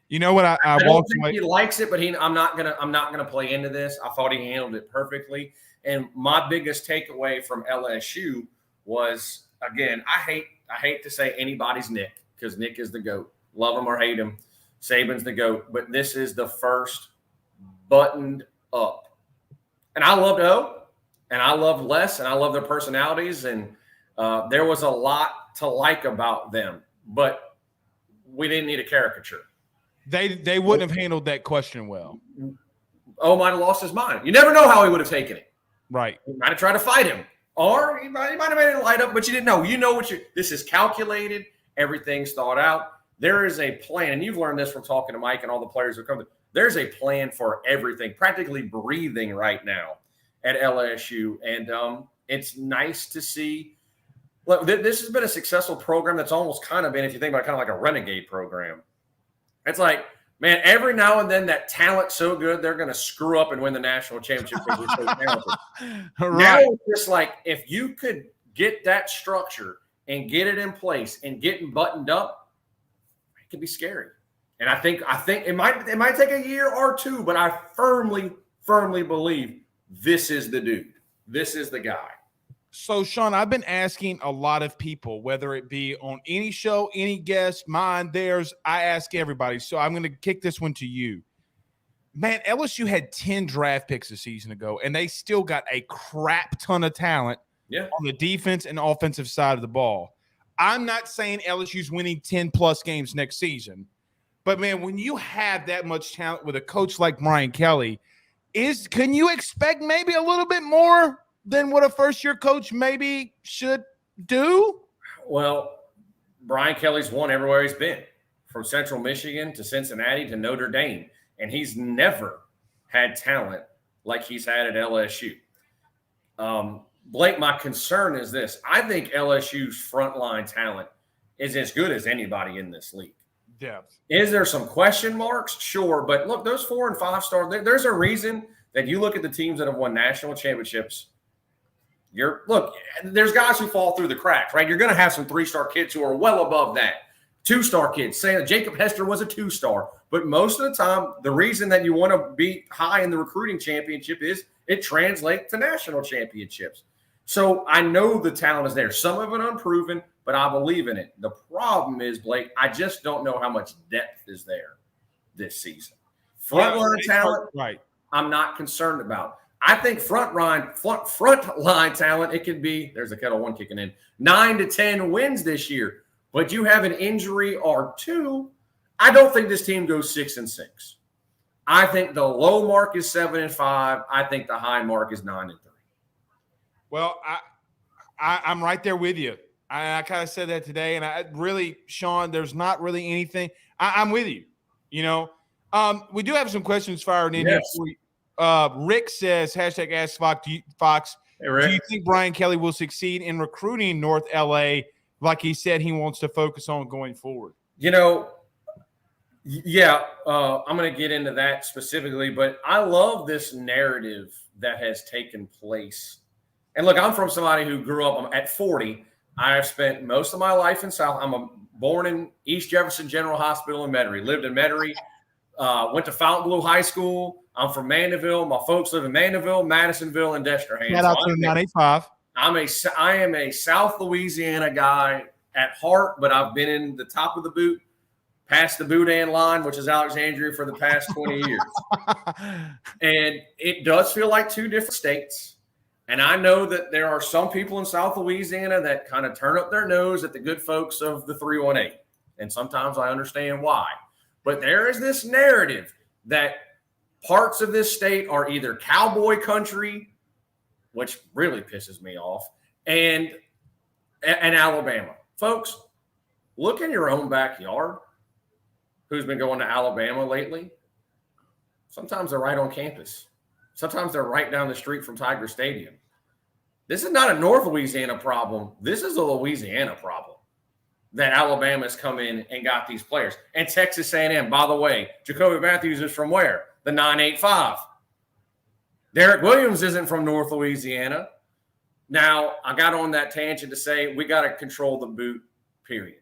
You know what? I
don't think he likes it, but I'm not gonna play into this. I thought he handled it perfectly. And my biggest takeaway from LSU was, again, I hate to say anybody's Nick because Nick is the GOAT. Love him or hate him. Saban's the GOAT, but this is the first buttoned up. And I loved O, and I loved Les, and I love their personalities, and there was a lot to like about them, but we didn't need a caricature.
They wouldn't have handled that question well.
O might have lost his mind. You never know how he would have taken it.
Right.
He might have tried to fight him, or he might have made it light up, but you didn't know. You know this is calculated. Everything's thought out. There is a plan, and you've learned this from talking to Mike and all the players who come. There's a plan for everything, practically breathing right now at LSU, and it's nice to see. Look, this has been a successful program that's almost kind of been, if you think about it, kind of like a renegade program. It's like, man, every now and then that talent's so good, they're going to screw up and win the national championship because you're so talented.
Right.
Now it's just like, if you could get that structure and get it in place and getting buttoned up, can be scary. And I think it might take a year or two, but I firmly believe this is the dude. This is the guy.
So, Sean, I've been asking a lot of people, whether it be on any show, any guest, mine, theirs, I ask everybody. So I'm going to kick this one to you. Man, LSU had 10 draft picks a season ago, and they still got a crap ton of talent on the defense and offensive side of the ball. I'm not saying LSU's winning 10-plus games next season, but, man, when you have that much talent with a coach like Brian Kelly, can you expect maybe a little bit more than what a first-year coach maybe should do?
Well, Brian Kelly's won everywhere he's been, from Central Michigan to Cincinnati to Notre Dame, and he's never had talent like he's had at LSU. Blake, my concern is this. I think LSU's frontline talent is as good as anybody in this league.
Depth.
Is there some question marks? Sure. But look, those 4 and 5 star, there's a reason that you look at the teams that have won national championships. There's guys who fall through the cracks, right? You're going to have some 3-star kids who are well above that. 2-star kids. Say Jacob Hester was a 2-star. But most of the time, the reason that you want to be high in the recruiting championship is it translates to national championships. So I know the talent is there. Some of it unproven, but I believe in it. The problem is, Blake, I just don't know how much depth is there this season. Frontline talent,
right?
I'm not concerned about. I think front line talent, it could be, there's a Kettle One kicking in, 9 to 10 wins this year. But you have an injury or two, I don't think this team goes 6-6. I think the low mark is 7-5. I think the high mark is 9-3.
Well, I'm right there with you. I kind of said that today, and I really, Sean, there's not really anything. I'm with you. We do have some questions fired in
Yes.
here. Rick says, #ask Fox.
Hey, Rick.
Do you think Brian Kelly will succeed in recruiting North LA like he said he wants to focus on going forward?
I'm going to get into that specifically, but I love this narrative that has taken place. And look, I'm from somebody who grew up at 40. I have spent most of my life in South. Born in East Jefferson General Hospital in Metairie, lived in Metairie, went to Fontainebleau High School. I'm from Mandeville. My folks live in Mandeville, Madisonville, and Destrehan.
Shout out to 985.
I am a South Louisiana guy at heart, but I've been in the top of the boot, past the Boudin line, which is Alexandria, for the past 20 years. And it does feel like two different states. And I know that there are some people in South Louisiana that kind of turn up their nose at the good folks of the 318. And sometimes I understand why. But there is this narrative that parts of this state are either cowboy country, which really pisses me off, and Alabama. Folks, look in your own backyard. Who's been going to Alabama lately? Sometimes they're right on campus. Sometimes they're right down the street from Tiger Stadium. This is not a North Louisiana problem. This is a Louisiana problem that Alabama's come in and got these players. And Texas A&M, by the way, Jacoby Matthews is from where? The 985. Derek Williams isn't from North Louisiana. Now, I got on that tangent to say we got to control the boot, period.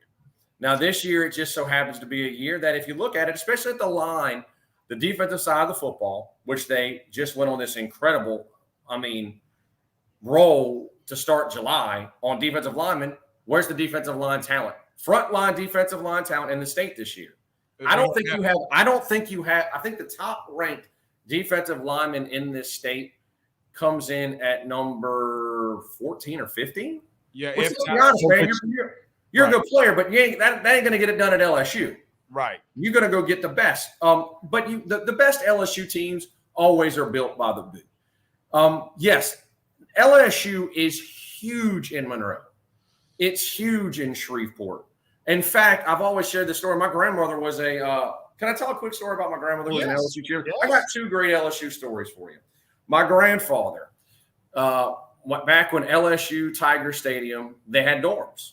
Now, this year, it just so happens to be a year that if you look at it, especially at the line, the defensive side of the football, which they just went on this incredible, role to start July on defensive linemen. Where's the defensive line talent? Front line defensive line talent in the state this year. I think the top ranked defensive lineman in this state comes in at number 14 or 15.
Yeah,
you're a good player, but that ain't going to get it done at LSU.
Right.
You're going to go get the best. But the best LSU teams always are built by the boot. Yes, LSU is huge in Monroe. It's huge in Shreveport. In fact, I've always shared this story. My grandmother was can I tell a quick story about my grandmother? Was an LSU cheerleader? Yes. I got 2 great LSU stories for you. My grandfather, back when LSU Tiger Stadium, they had dorms.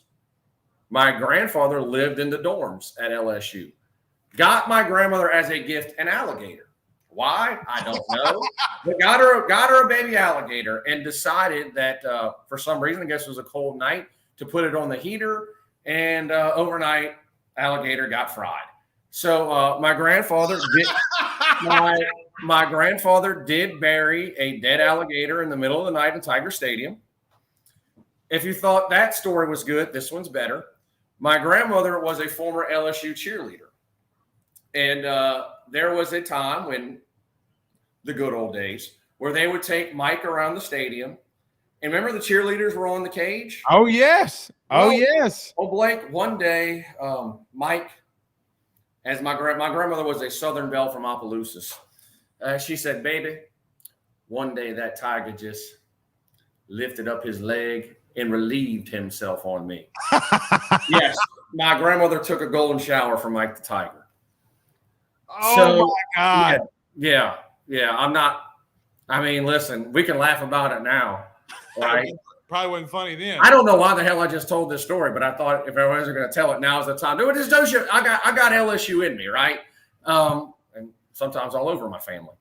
My grandfather lived in the dorms at LSU. Got my grandmother as a gift an alligator. Why? I don't know. But got her a baby alligator and decided that for some reason, I guess it was a cold night, to put it on the heater. And overnight, alligator got fried. So my grandfather did bury a dead alligator in the middle of the night in Tiger Stadium. If you thought that story was good, this one's better. My grandmother was a former LSU cheerleader. And there was a time when the good old days where they would take Mike around the stadium. And remember the cheerleaders were on the cage?
Oh, yes. Yes.
Oh, Blake, one day, Mike, as my grandmother was a Southern Belle from Opelousas, she said, baby, one day that tiger just lifted up his leg and relieved himself on me. Yes, my grandmother took a golden shower for Mike the Tiger.
Oh my God.
Yeah. I'm not. I mean, listen, we can laugh about it now, right?
Probably wasn't funny then.
I don't know why the hell I just told this story, but I thought if everyone's going to tell it, now's the time. Do it. Just don't you? I got LSU in me, right? And sometimes all over my family.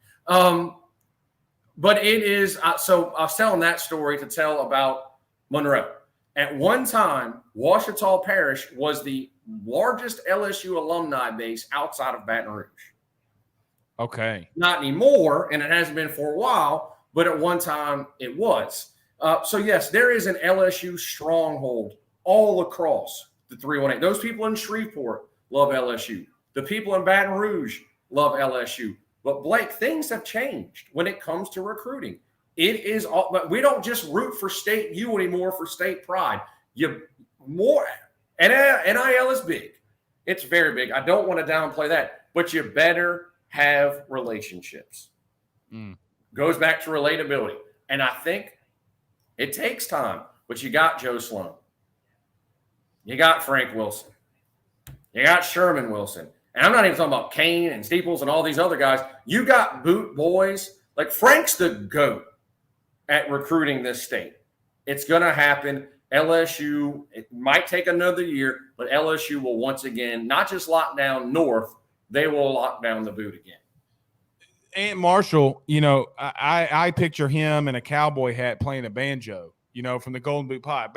But it is. So I was telling that story to tell about Monroe. At one time, Ouachita Parish was the largest LSU alumni base outside of Baton Rouge.
Okay.
Not anymore, and it hasn't been for a while, but at one time it was. So, yes, there is an LSU stronghold all across the 318. Those people in Shreveport love LSU. The people in Baton Rouge love LSU. But, Blake, things have changed when it comes to recruiting. It is all, but we don't just root for state U anymore for state pride. NIL is big. It's very big. I don't want to downplay that, but you better have relationships. Goes back to relatability. And I think it takes time, but you got Joe Sloan. You got Frank Wilson. You got Sherman Wilson. And I'm not even talking about Kane and Steeples and all these other guys. You got boot boys. Like Frank's the GOAT at recruiting this state. It's going to happen. LSU, it might take another year, but LSU will once again not just lock down North, they will lock down the boot again.
Aunt Marshall, I picture him in a cowboy hat playing a banjo, from the Golden Boot Pie.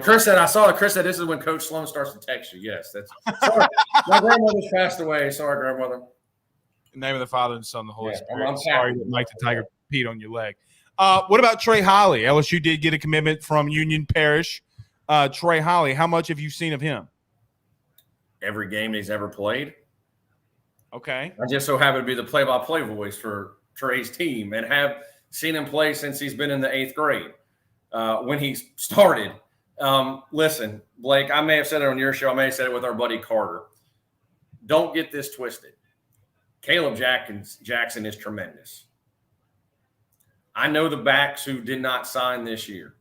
Chris said this is when Coach Sloan starts to text you. Yes, that's sorry. My grandmother's passed away. Sorry, grandmother.
In the name of the Father and the Son and the Holy Spirit.
I'm
sorry that Mike the Tiger peed on your leg. What about Trey Holly? LSU did get a commitment from Union Parish. Trey Holly, how much have you seen of him?
Every game he's ever played.
Okay.
I just so happen to be the play-by-play voice for Trey's team and have seen him play since he's been in the 8th grade when he started. Listen, Blake, I may have said it on your show. I may have said it with our buddy Carter. Don't get this twisted. Caleb Jackson is tremendous. I know the backs who did not sign this year.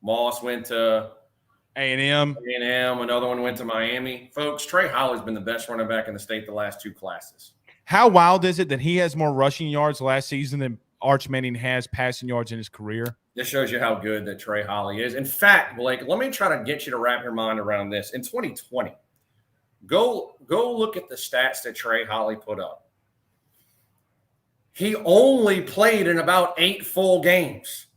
Moss went to
A&M.
Another one went to Miami. Folks, Trey Holly's been the best running back in the state the last 2 classes.
How wild is it that he has more rushing yards last season than Arch Manning has passing yards in his career?
This shows you how good that Trey Holly is. In fact, Blake, let me try to get you to wrap your mind around this. In 2020, go look at the stats that Trey Holly put up. He only played in about 8 full games.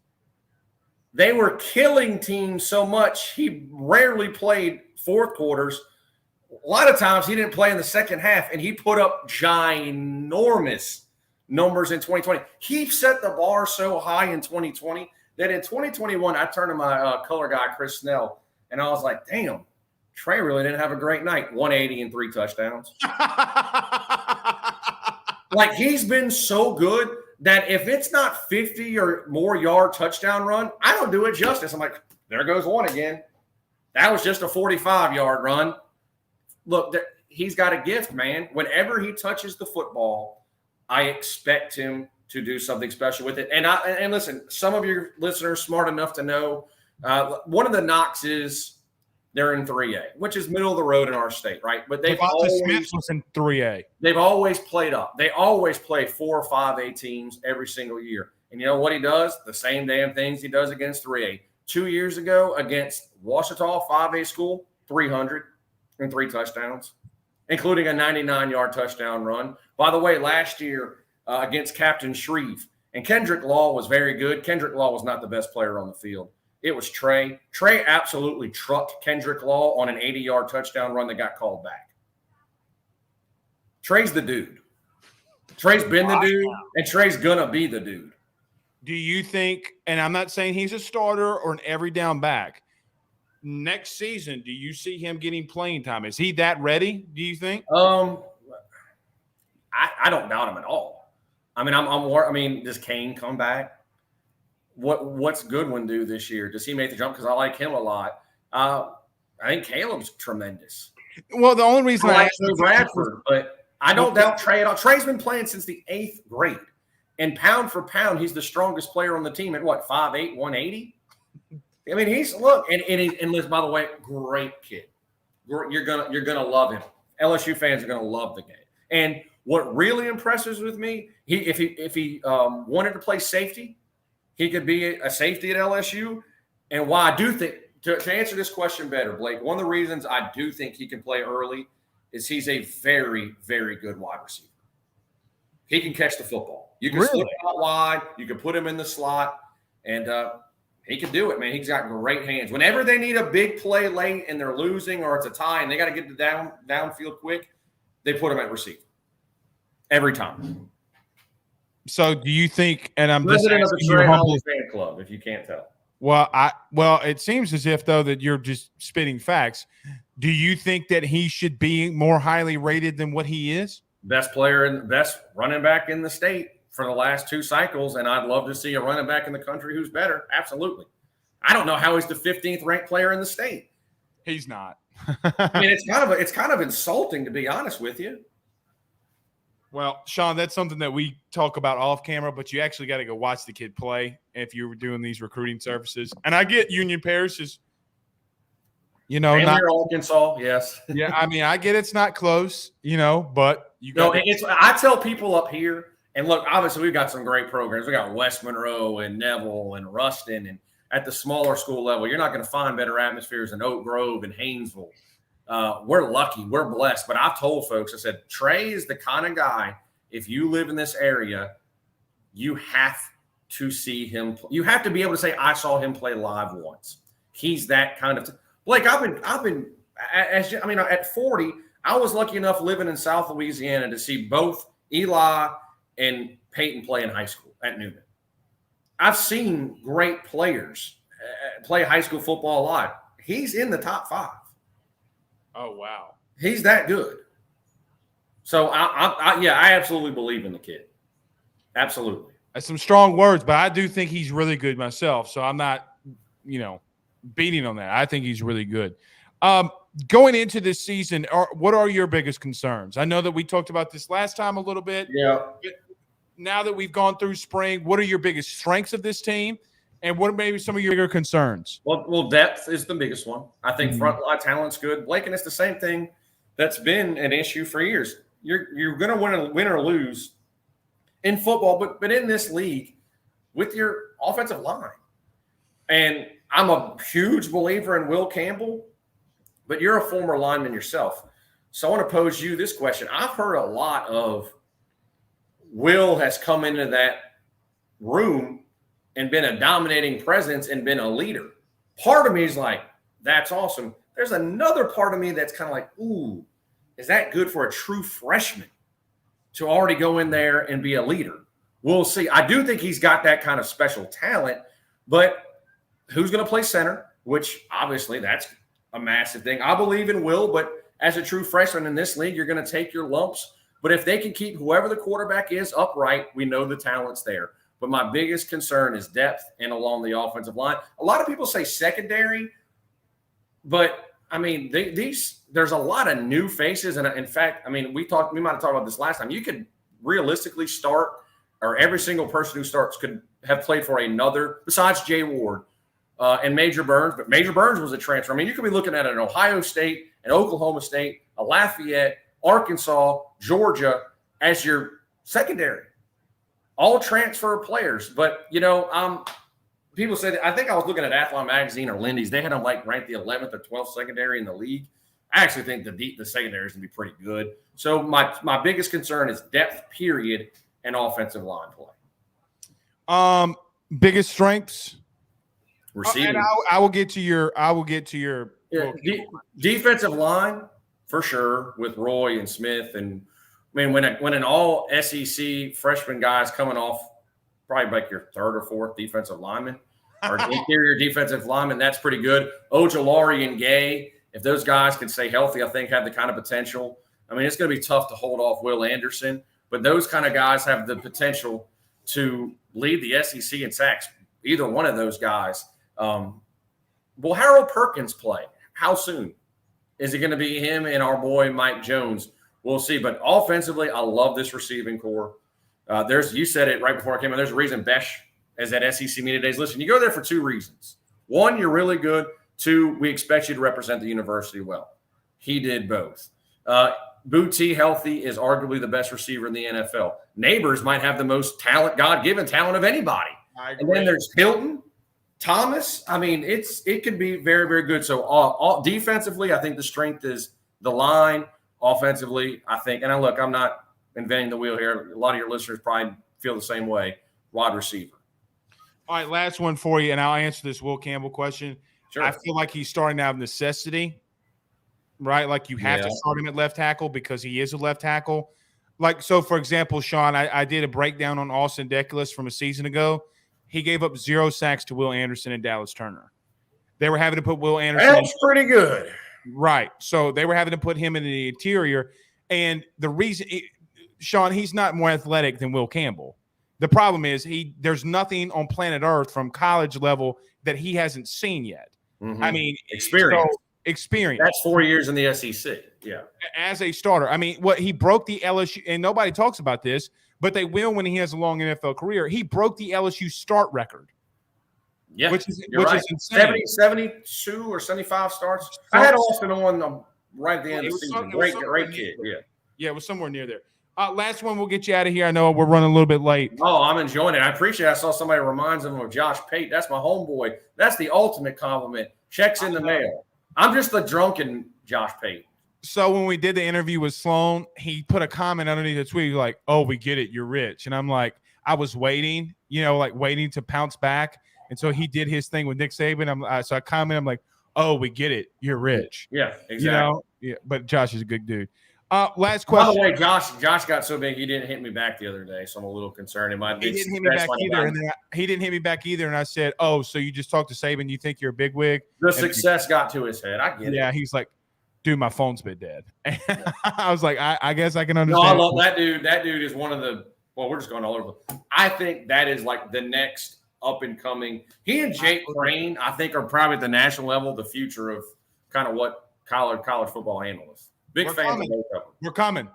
They were killing teams so much, he rarely played fourth quarters. A lot of times he didn't play in the second half, and he put up ginormous numbers in 2020. He set the bar so high in 2020 that in 2021, I turned to my color guy, Chris Snell, and I was like, damn, Trey really didn't have a great night. 180 and 3 touchdowns. Like, he's been so good that if it's not 50 or more yard touchdown run, I don't do it justice. I'm like, there goes one again. That was just a 45-yard run. Look, he's got a gift, man. Whenever he touches the football, I expect him to do something special with it. And listen, some of your listeners smart enough to know one of the knocks is they're in 3A, which is middle of the road in our state, right? But they've
Smith was in 3A.
They've always played up. They always play 4 or 5A teams every single year. And you know what he does? The same damn things he does against 3A. 2 years ago against Ouachita 5A school, 300 and 3 touchdowns, including a 99-yard touchdown run. By the way, last year against Captain Shreve, and Kendrick Law was very good. Kendrick Law was not the best player on the field. It was Trey. Trey absolutely trucked Kendrick Law on an 80-yard touchdown run that got called back. Trey's the dude. Trey's been the dude, and Trey's going to be the dude.
Do you think, and I'm not saying he's a starter or an every down back, next season, do you see him getting playing time? Is he that ready, do you think?
I don't doubt him at all. I mean, does Kane come back? What's Goodwin do this year? Does he make the jump? Because I like him a lot. I think Caleb's tremendous.
Well, the only reason
I like Bradford, but I don't doubt Trey at all. Trey's been playing since the 8th grade. And pound for pound, he's the strongest player on the team at what, 5'8", 180? I mean, and listen, by the way, great kid. You're gonna love him. LSU fans are going to love the game. And what really impresses with me, if he wanted to play safety, he could be a safety at LSU. And why I do think, to answer this question better, Blake, one of the reasons I do think he can play early is he's a very, very good wide receiver. He can catch the football. You can slip out wide. You can put him in the slot. And he can do it, man. He's got great hands. Whenever they need a big play late and they're losing or it's a tie and they got to get the downfield quick, they put him at receiver. Every time.
So do you think, and I'm just
President of
asking
the
your
Trey
humble,
Holly fan club, if you can't tell.
Well, it seems as if, though, that you're just spitting facts. Do you think that he should be more highly rated than what he is?
Best player and best running back in the state for the last 2 cycles, and I'd love to see a running back in the country who's better. Absolutely. I don't know how he's the 15th ranked player in the state.
He's not.
I mean, it's kind of insulting, to be honest with you.
Well, Sean, that's something that we talk about off camera, but you actually got to go watch the kid play if you were doing these recruiting services. And I get Union Parish is, not
Arkansas, yes.
Yeah, I mean, I get it's not close, but you got.
I tell people up here, and look, obviously we've got some great programs. We got West Monroe and Neville and Ruston, and at the smaller school level, you're not going to find better atmospheres than Oak Grove and Haynesville. We're lucky. We're blessed. But I've told folks, I said, Trey is the kind of guy, if you live in this area, you have to see him. You have to be able to say, I saw him play live once. He's that kind of Blake, at 40, I was lucky enough living in South Louisiana to see both Eli and Peyton play in high school at Newman. I've seen great players play high school football live. He's in the top 5.
Oh, wow.
He's that good. So, I absolutely believe in the kid. Absolutely.
That's some strong words, but I do think he's really good myself. So I'm not, beating on that. I think he's really good. Going into this season, what are your biggest concerns? I know that we talked about this last time a little bit.
Yeah.
But now that we've gone through spring, what are your biggest strengths of this team? And what are maybe some of your bigger concerns?
Well, depth is the biggest one. I think front line talent's good. Blake, and it's the same thing that's been an issue for years. You're going to win or lose in football, but in this league with your offensive line. And I'm a huge believer in Will Campbell, but you're a former lineman yourself. So I want to pose you this question. I've heard a lot of Will has come into that room and been a dominating presence and been a leader. Part of me is like, that's awesome. There's another part of me that's kind of like, ooh, is that good for a true freshman to already go in there and be a leader? We'll see. I do think he's got that kind of special talent, but who's going to play center, which obviously that's a massive thing. I believe in Will, but as a true freshman in this league, you're going to take your lumps. But if they can keep whoever the quarterback is upright, we know the talent's there. But my biggest concern is depth and along the offensive line. A lot of people say secondary, but I mean, there's a lot of new faces. And in fact, I mean, we might have talked about this last time. You could realistically start, or every single person who starts could have played for another, besides Jay Ward and Major Burns. But Major Burns was a transfer. I mean, you could be looking at an Ohio State, an Oklahoma State, a Lafayette, Arkansas, Georgia as your secondary. All transfer players. But, people say that. I think I was looking at Athlon Magazine or Lindy's. They had them ranked the 11th or 12th secondary in the league. I actually think the secondary is going to be pretty good. So my biggest concern is depth, period, and offensive line play.
Biggest strengths?
Receiving.
And I will get to your
defensive line for sure with Roy and Smith. And I mean, when an all SEC freshman guy is coming off probably your third or fourth defensive lineman or interior defensive lineman, that's pretty good. Ojolari and Gay, if those guys can stay healthy, I think have the kind of potential. I mean, it's going to be tough to hold off Will Anderson, but those kind of guys have the potential to lead the SEC in sacks. Either one of those guys. Will Harold Perkins play? How soon? Is it going to be him and our boy Mike Jones? We'll see. But offensively, I love this receiving core. You said it right before I came in. There's a reason Besh is at SEC Media Days. Listen, you go there for 2 reasons. 1, you're really good. 2, we expect you to represent the university well. He did both. Booty healthy is arguably the best receiver in the NFL. Neighbors might have the most talent, God-given talent of anybody. And then there's Hilton, Thomas. I mean, it could be very, very good. So all defensively, I think the strength is the line. Offensively, I think, and I'm not inventing the wheel here. A lot of your listeners probably feel the same way. Wide receiver.
All right, last one for you, and I'll answer this Will Campbell question.
Sure.
I feel like he's starting out of necessity, right? Like you have to start him at left tackle because he is a left tackle. Like, so for example, Sean, I did a breakdown on Austin Deculus from a season ago. He gave up 0 sacks to Will Anderson and Dallas Turner. They were having to put Will Anderson.
That's pretty good.
Right. So they were having to put him in the interior. And the reason, Sean, he's not more athletic than Will Campbell. The problem is there's nothing on planet Earth from college level that he hasn't seen yet.
Mm-hmm.
I mean,
experience.
That's
4 years in the SEC. Yeah.
As a starter. I mean, he broke the LSU, and nobody talks about this, but they will when he has a long NFL career. He broke the LSU start record.
Yeah,
which is
insane. 72 or 75 starts. I had Austin on right at the end of the season. Great kid.
Yeah, it was somewhere near there. Last one, we'll get you out of here. I know we're running a little bit late.
Oh, I'm enjoying it. I appreciate it. I saw somebody reminds him of Josh Pate. That's my homeboy. That's the ultimate compliment. Checks in the mail. I'm just the drunken Josh Pate.
So when we did the interview with Sloan, he put a comment underneath the tweet like, "Oh, we get it. You're rich." And I'm like, I was waiting, waiting to pounce back. And so he did his thing with Nick Saban. So I commented, I'm like, "Oh, we get it. You're rich."
Yeah, exactly.
Yeah, but Josh is a good dude. Last question.
By the way, Josh got so big he didn't hit me back the other day, so I'm a little concerned.
He didn't hit me back either, he didn't hit me back either. And I said, "Oh, so you just talked to Saban? You think you're a big wig?"
The success got to his head. I get it.
Yeah, he's like, "Dude, my phone's been dead." I was like, I guess I can understand.
No, I love that dude. That dude is one of the. Well, we're just going all over. I think that is like the next up and coming. He and Jake Crane, I think, are probably at the national level the future of kind of what college football analysts. Big fans of both of them.
We're coming.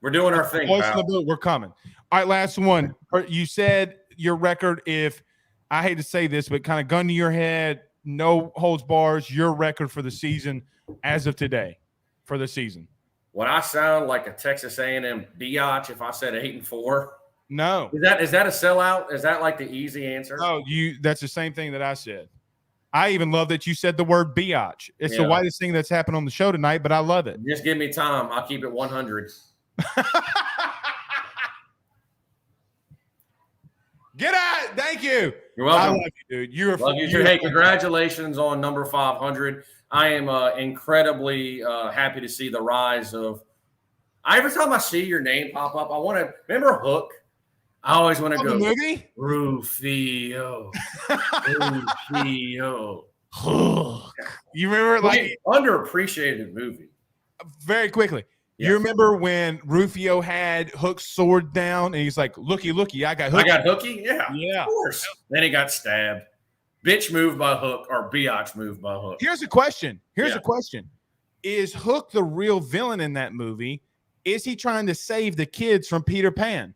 We're doing our thing.
We're coming. All right, last one. You said your record, if I hate to say this, but kind of gun to your head, no holds bars, your record for the season as of today for the season.
Would I sound like a Texas A&M biatch if I said 8-4?
No.
Is that a sellout? Is that like the easy answer?
No, that's the same thing that I said. I even love that you said the word biatch. It's the whitest thing that's happened on the show tonight, but I love it.
Just give me time. I'll keep it 100.
Get out. Thank you.
You're welcome.
I love you, dude.
Love you too. Hey, congratulations on number 500. I am incredibly happy to see the rise of. Every time I see your name pop up, I want to remember Hook. I always want to go.
Movie?
Rufio. Rufio.
You remember
underappreciated movie.
Very quickly. Yeah. You remember when Rufio had Hook's sword down and he's like, looky, I got Hooky.
I got Hooky? Yeah.
Yeah.
Of course. Then he got stabbed. Bitch moved by Hook or biatch moved by Hook.
Here's a question. A question. Is Hook the real villain in that movie? Is he trying to save the kids from Peter Pan,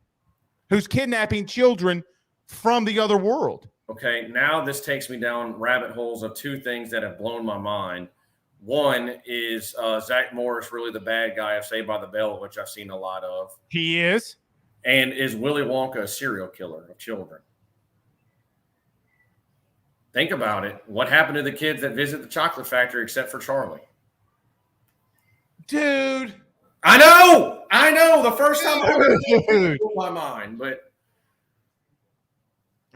who's kidnapping children from the other world?
Okay, now this takes me down rabbit holes of two things that have blown my mind. One is Zach Morris really the bad guy of Saved by the Bell, which I've seen a lot of.
He is.
And is Willy Wonka a serial killer of children? Think about it. What happened to the kids that visit the chocolate factory except for Charlie?
Dude.
I know. The first time I heard it blew my mind, but.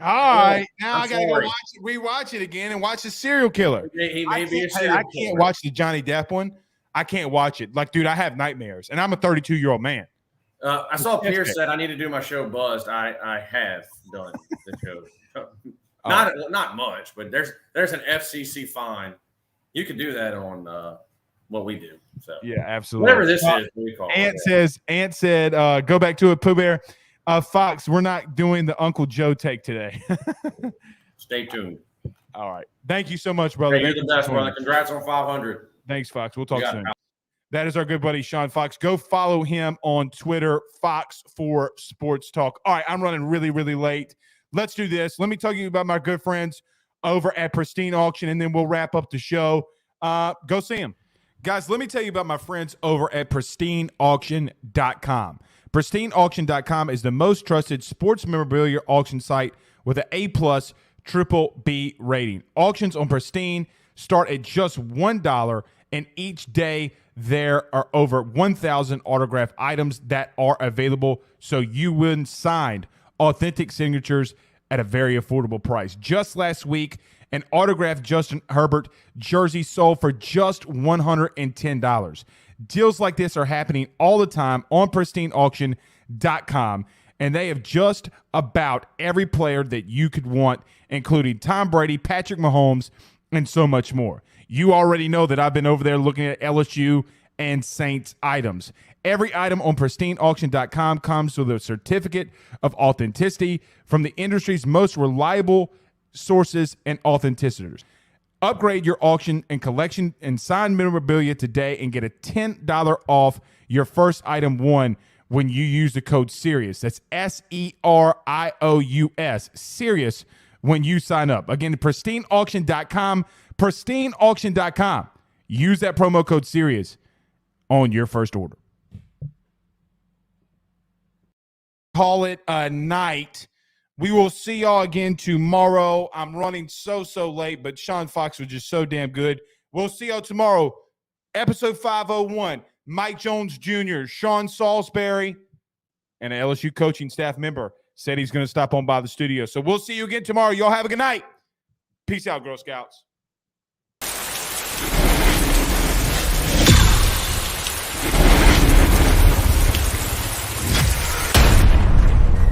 All right, now I gotta go rewatch it again and watch the serial killer.
He may be a serial killer.
I can't watch the Johnny Depp one. I can't watch it. Like, dude, I have nightmares, and I'm a 32-year-old man.
I saw Pierce said I need to do my show Buzzed. I have done the show. Not much, but there's an FCC fine. You can do that on what we do. So
yeah, absolutely.
Whatever this is, we call it.
Ant said, go back to it, Pooh Bear. Fox, we're not doing the Uncle Joe take today.
Stay tuned.
All right. Thank you so much, brother.
Hey, you're the best, brother. Congrats on 500.
Thanks, Fox. We'll talk soon. That is our good buddy, Sean Fox. Go follow him on Twitter, Fox for Sports Talk. All right, I'm running really, really late. Let's do this. Let me tell you about my good friends over at Pristine Auction, and then we'll wrap up the show. Go see them. Guys, let me tell you about my friends over at PristineAuction.com. PristineAuction.com is the most trusted sports memorabilia auction site with an A+ triple B rating. Auctions on Pristine start at just $1, and each day there are over 1,000 autographed items that are available, so you win signed authentic signatures at a very affordable price. Just last week, an autographed Justin Herbert jersey sold for just $110. Deals like this are happening all the time on PristineAuction.com, and they have just about every player that you could want, including Tom Brady, Patrick Mahomes, and so much more. You already know that I've been over there looking at LSU and Saints items. Every item on PristineAuction.com comes with a certificate of authenticity from the industry's most reliable sources and authenticators. Upgrade your auction and collection and signed memorabilia today and get a $10 off your first item won when you use the code SERIOUS. That's SERIOUS, SERIOUS, when you sign up. Again, PristineAuction.com, PristineAuction.com. Use that promo code SERIOUS on your first order. Call it a night. We will see y'all again tomorrow. I'm running so late, but Sean Fox was just so damn good. We'll see y'all tomorrow. Episode 501. Mike Jones Jr., Sean Salisbury, and an LSU coaching staff member said he's going to stop on by the studio. So we'll see you again tomorrow. Y'all have a good night. Peace out, Girl Scouts.